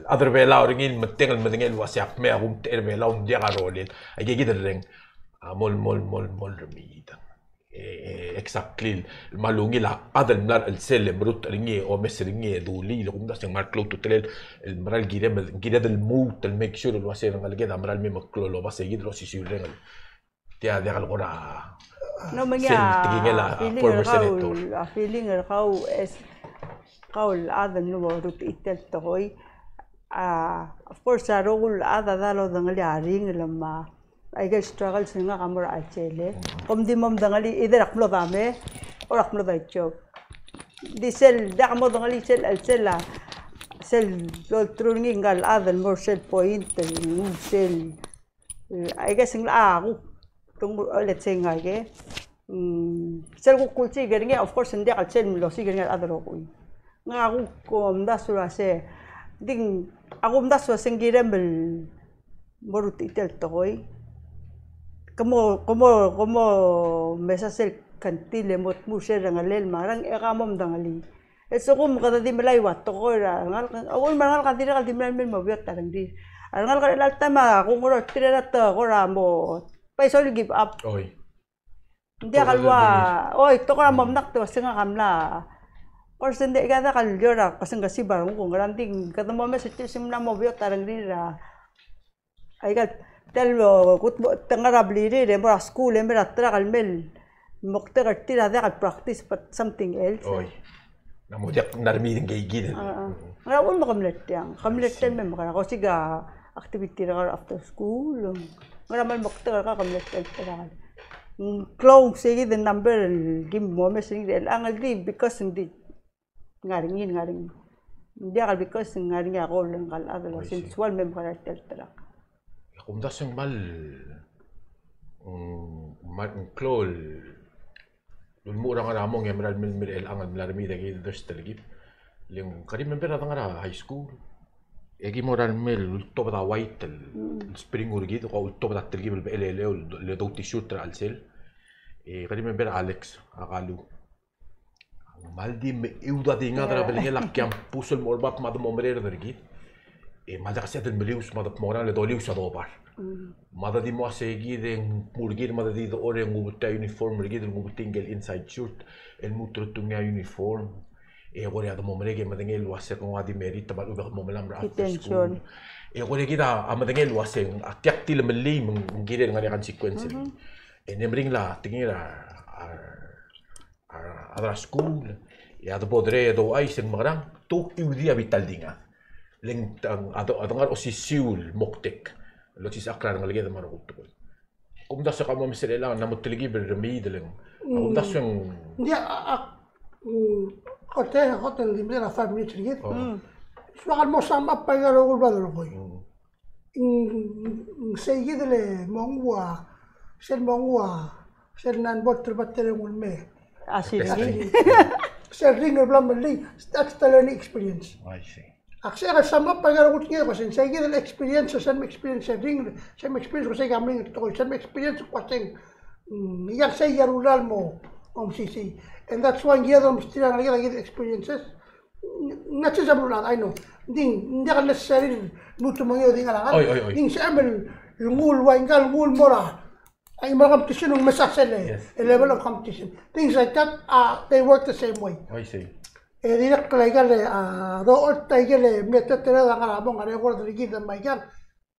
other bela ringin matengal madengel wasyak me akum terbela dia karolin ay gigidel ring mol remida exactly malungi la adal nar el sel brut ringi o mes ringi duli lo kumda sing marklo to tel el maral gire del mut el make sure lo hacer ngal geda maral me maklo lo base gidlo si rengal dia dia kalau kora no manya feeling kau es kau ada no rut itel toy of course arogul ada dalo dangali aring lama I guess struggle singa kamura achele kom di mom dangali either aklo dame or aklo da chop di sel da mo dangali sel lo trungi ngal ada more sel point sel I guess ngla ako tung let's say nga ke sel ko kulti geringe of course hindi kal sel lo si geringe adro ko nga ako ko mdasura se ding ako mdasura singirem bel morut itel toy como mesa sel kantile mot musher ngalel marang ekamom dangali eso kum kada di malay wat to ko ra ngal awol mangal kadira kal di malay men mabiot tarang di ngal kal altama kung ro tira to ko ra mo paisol give up oy hindi kalwa oy to ko ra mamnak to singa kamla person de kada kal jora kasing kasibar mo kung ranting kada mo message simna mabiot tarang di ra ay kat telo kut tangarabli re mo school me ratra kalmel mokter tira da practice but something else oy namujak narmi ng gigid nga wala mo kamlet ten me makara ko siga activity ra after school nga naman mokter ka kamlet tira close sige the number give mo message ang agree because hindi ngaring hindi akal because ngaring ako lang kal adalo since one member ra tira kung dasang mal klol lulmura nga ramong emerald mil el angal milarmi dagi dos talgip ling kari member na nga high school egi moral mil ulto bata white spring urgid ko ulto bata talgip el le do t-shirt al sel kari member Alex akalu maldi me iuda dinga dra belinge lakyam pusol morbak madam omrer dergit malda kasi adel melius madam moral le dolius adobar mada di mo segi den murgir mada di do ore ngubuta uniform murgir ngubutingel inside shirt el mutro tunga uniform gore ada momrege madengel wase ko adi merita bal uber momelam ra attention gore kita amadengel wase atyak til meli ngire ngare kan sequence nemring la tingira adra school ada podre do ai sen magrang to iudia vital dinga leng adongar osisiul moktek lo tis aklar ng ligid maro ko kung daso ka mo misel lang na mutligi ber remidling kung daso yung dia hotel di mera family ligid suakan mo sama pa nga ro ba ro ko sige dele mongwa sen nan bot batere ulme asiri sen ring blam li that's the learning experience I see Aksara sama pagar gut ngi pasen saya gitu experience sen experience ring sen experience ko saya gamling to sen experience pasen yang saya rural mo sisi and that's why dia dom stila lagi experiences not just rural I know ding dia kan necessary mutu mangi ding ala ding saya ambil ngul waingal ngul mora ay mga competition ng masasele a level of competition things like that they work the same way I see direct legale do taigele metetera da ngara bon ngare gordo ligida maigan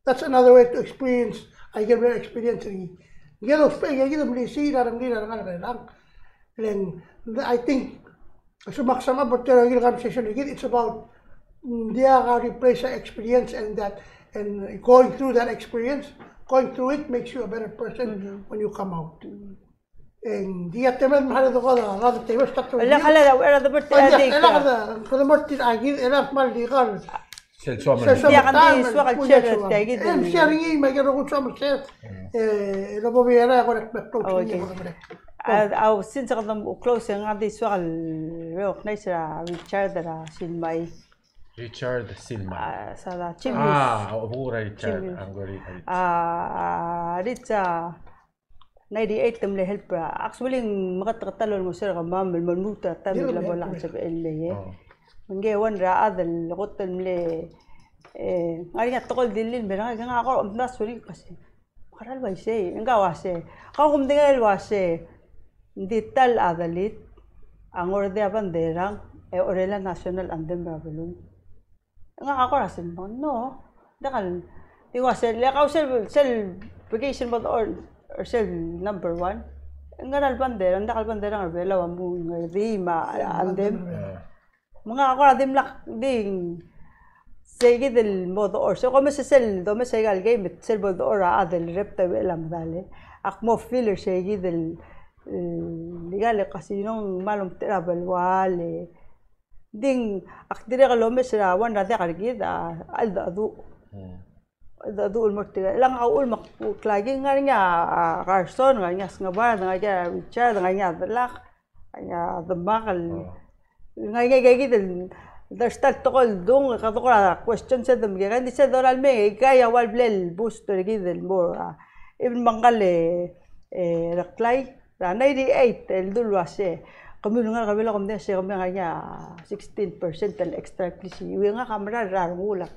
that's another way to experience I get very experience ni gelo spege gida mlisi da ngara lang len I think sumaksama botero gil kam session gid it's about dia ga replace experience and that and going through that experience going through it makes you a better person when you come out dia temen mahal do kada rada temes tatto la khala era da berte adik kada morti agid era mal digal sel so dia kan di suaka chere tagid sharingi magero ko chama se lo bobiera ko rekto au since kadam close nga di suaka ro knaisra Richard da silmai Richard Silma sala chimus abura Richard angori Richard 98 tamle help actually makatatalon mo sir kamam malmuta tamle la bola sa elle nge wan ra adal qotal mle ngari nga tokol dilin bera nga ako na suri kasi karal ba ise nga wase ka kum dingal wase dital adalit ang orde bandera orela national anthem babulon nga ako rasin mo no dakal di wase le ka sel vacation but or sel number 1 ngaral bandera ndakal bandera nga bela wamu ngima andem mga ako adim lak ding sige del modo or so como se sel do me segal game sel modo ora adel repta bela madale akmo filler sige del ligale kasinong malum travel wale ding akdire ka lomes ra wan rade kargid alda adu doon mortiga lang ako maklagi nga niya Carson nga niya Sngabard nga niya Richard nga niya Dalak nga Damakal nga gigil der start to call dong katukura question sa dem ga hindi sa doral me kaya wal blel boost to gidel more even mangale raklay ra 98 el dulwase kami nga kabila kami siya kami nga niya 16% el extra klisi wi nga kamera ra ngula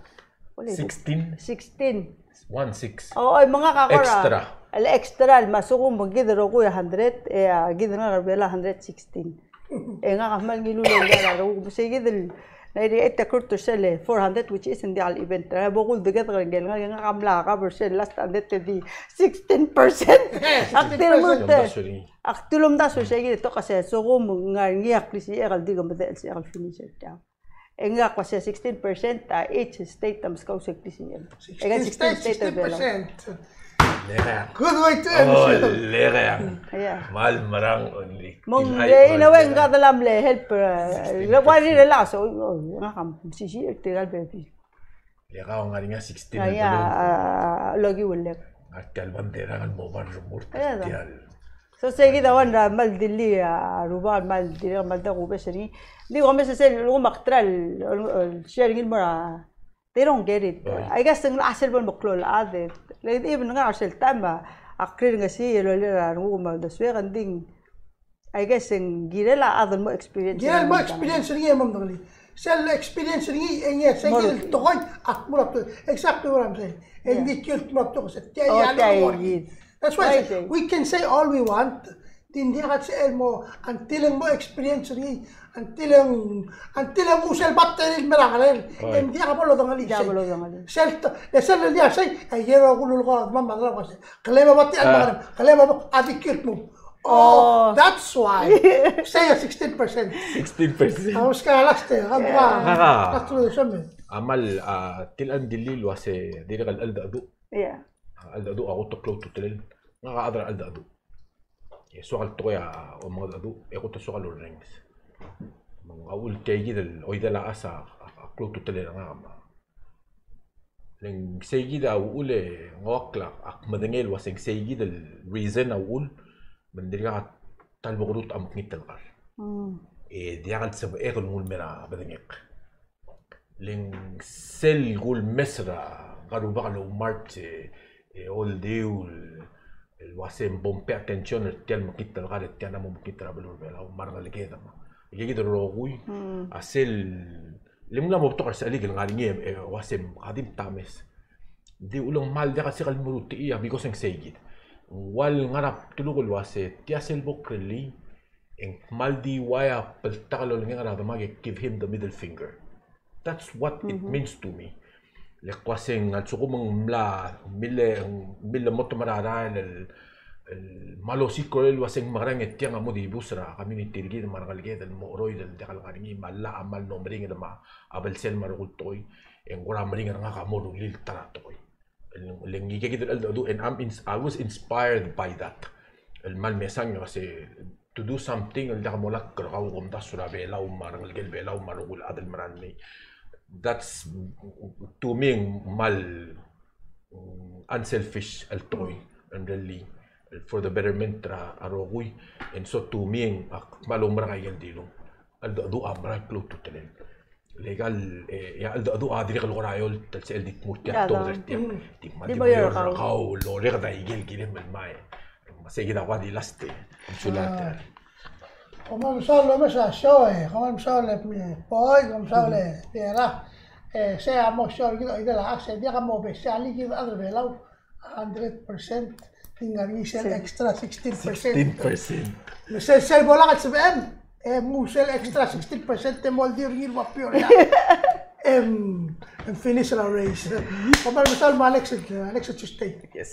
16? 16. 1-6. Oo, mga kakora. Extra. Extra, masukong magidaro ko 100, gidaro nga rabela 116. Nga kamal ngilulong nga raro. Sige dil, na-ideate kurto sila 400, which is hindi al event. Bukul digat nga nga kamla ka version last andet di 16%. Aktil mo te. Aktulom da so sige to kasi suko nga ngiyak lisi egal di gamadel si egal finisher ta. Nga kasi 16% each state tams kausik di siya. 16%. Lera. Good way to end. Oh, lera. Mal marang only. Mong inawe nga dalam le help. Wali rela so nga kam sisi tigal baby. Lera nga nga 16. Kaya logi wala. Akal bandera kan mo ban rumur. So sige dawan mal dili ruban mal dili mal da ko besari. Di ko mesa sel lo maktral sharing mara. They don't get it. I guess ang asel bon maklol ade. Like even nga asel tama akrir nga si lo lera ngo mal da sweran ding. I guess ang girela adon mo experience. Girela mo experience ringi mam dali. Sel experience ringi engya sige to koy akmurap to. Exactly what I'm saying. And the cute murap to sa tiya ano. That's why we can say all we want. Hindi ka sa mo until mo experience rin until ang usel battery merangal. Hindi ka polo dangali. Sel niya say ay hero kulul ko mamala kasi. Kalema batti al kalema adikit mo. Oh, that's why. Say 16%. 16%. Haus ka last Amal tilan dilil wase dili kal alda adu. Yeah. Alda adu ako to close to telen. Nga adra alda adu. Suqal to ya o mga adu e ko to suqal rings. Mga ul taygi del oida la asa close to telen nga ma. Leng segi da ule ngokla ak madengel waseng segi del reason ul mendiriga talbo gudut am nitel qal. Diagal sab e ko ngul mera badengek. Leng sel gul mesra qalu baqlu mart all deul الواسم بومبي اتنشن التيل مكيت الغالي التيل انا ممكن ترابلور بلا ومرغ اللي كده ما يجي دروغوي اسل لمنا مو بتقر ساليك الغالي واسم قديم تامس دي ولون مال دي قصير المروتيه بيكوسن سيجد wal ngarap tulugol wase tiasel bokreli en maldi waya peltalo ngara da mage give him the middle finger. That's what it means to me. Le kwaseng at sukumang mla mille moto marara el malo sikorel waseng marang etiang amo di busra kami ni tirgi marang alge del moroy del dekal karingi malla amal nombring ma abel sel marul toy en gora maring nga kamoro lil taratoy. Lengi kaya ado and I was inspired by that. El mal mesang kasi to do something el dakamolak karaw gumda sura belaw marang algel belaw marugul adel marani. That's to me mal unselfish el toy and really for the betterment arogoy and so to me malong marang dilo ado amra close to telen. Legal ya ado adiri kal gorayol talsel dik murtiak to dertiak dik mayor kau lo lega da igel gilim mai masegi da wadi laste insulata como solo mesa shoe como solo poi como solo era sea mo shoe de la ase dia mo be sali gi adre belau 100% tingari sel extra 16%. Sel bola kat sebem musel extra 16% de moldir gir wa pior ya. Finish la race. Como misal Alex Tuesday. Yes.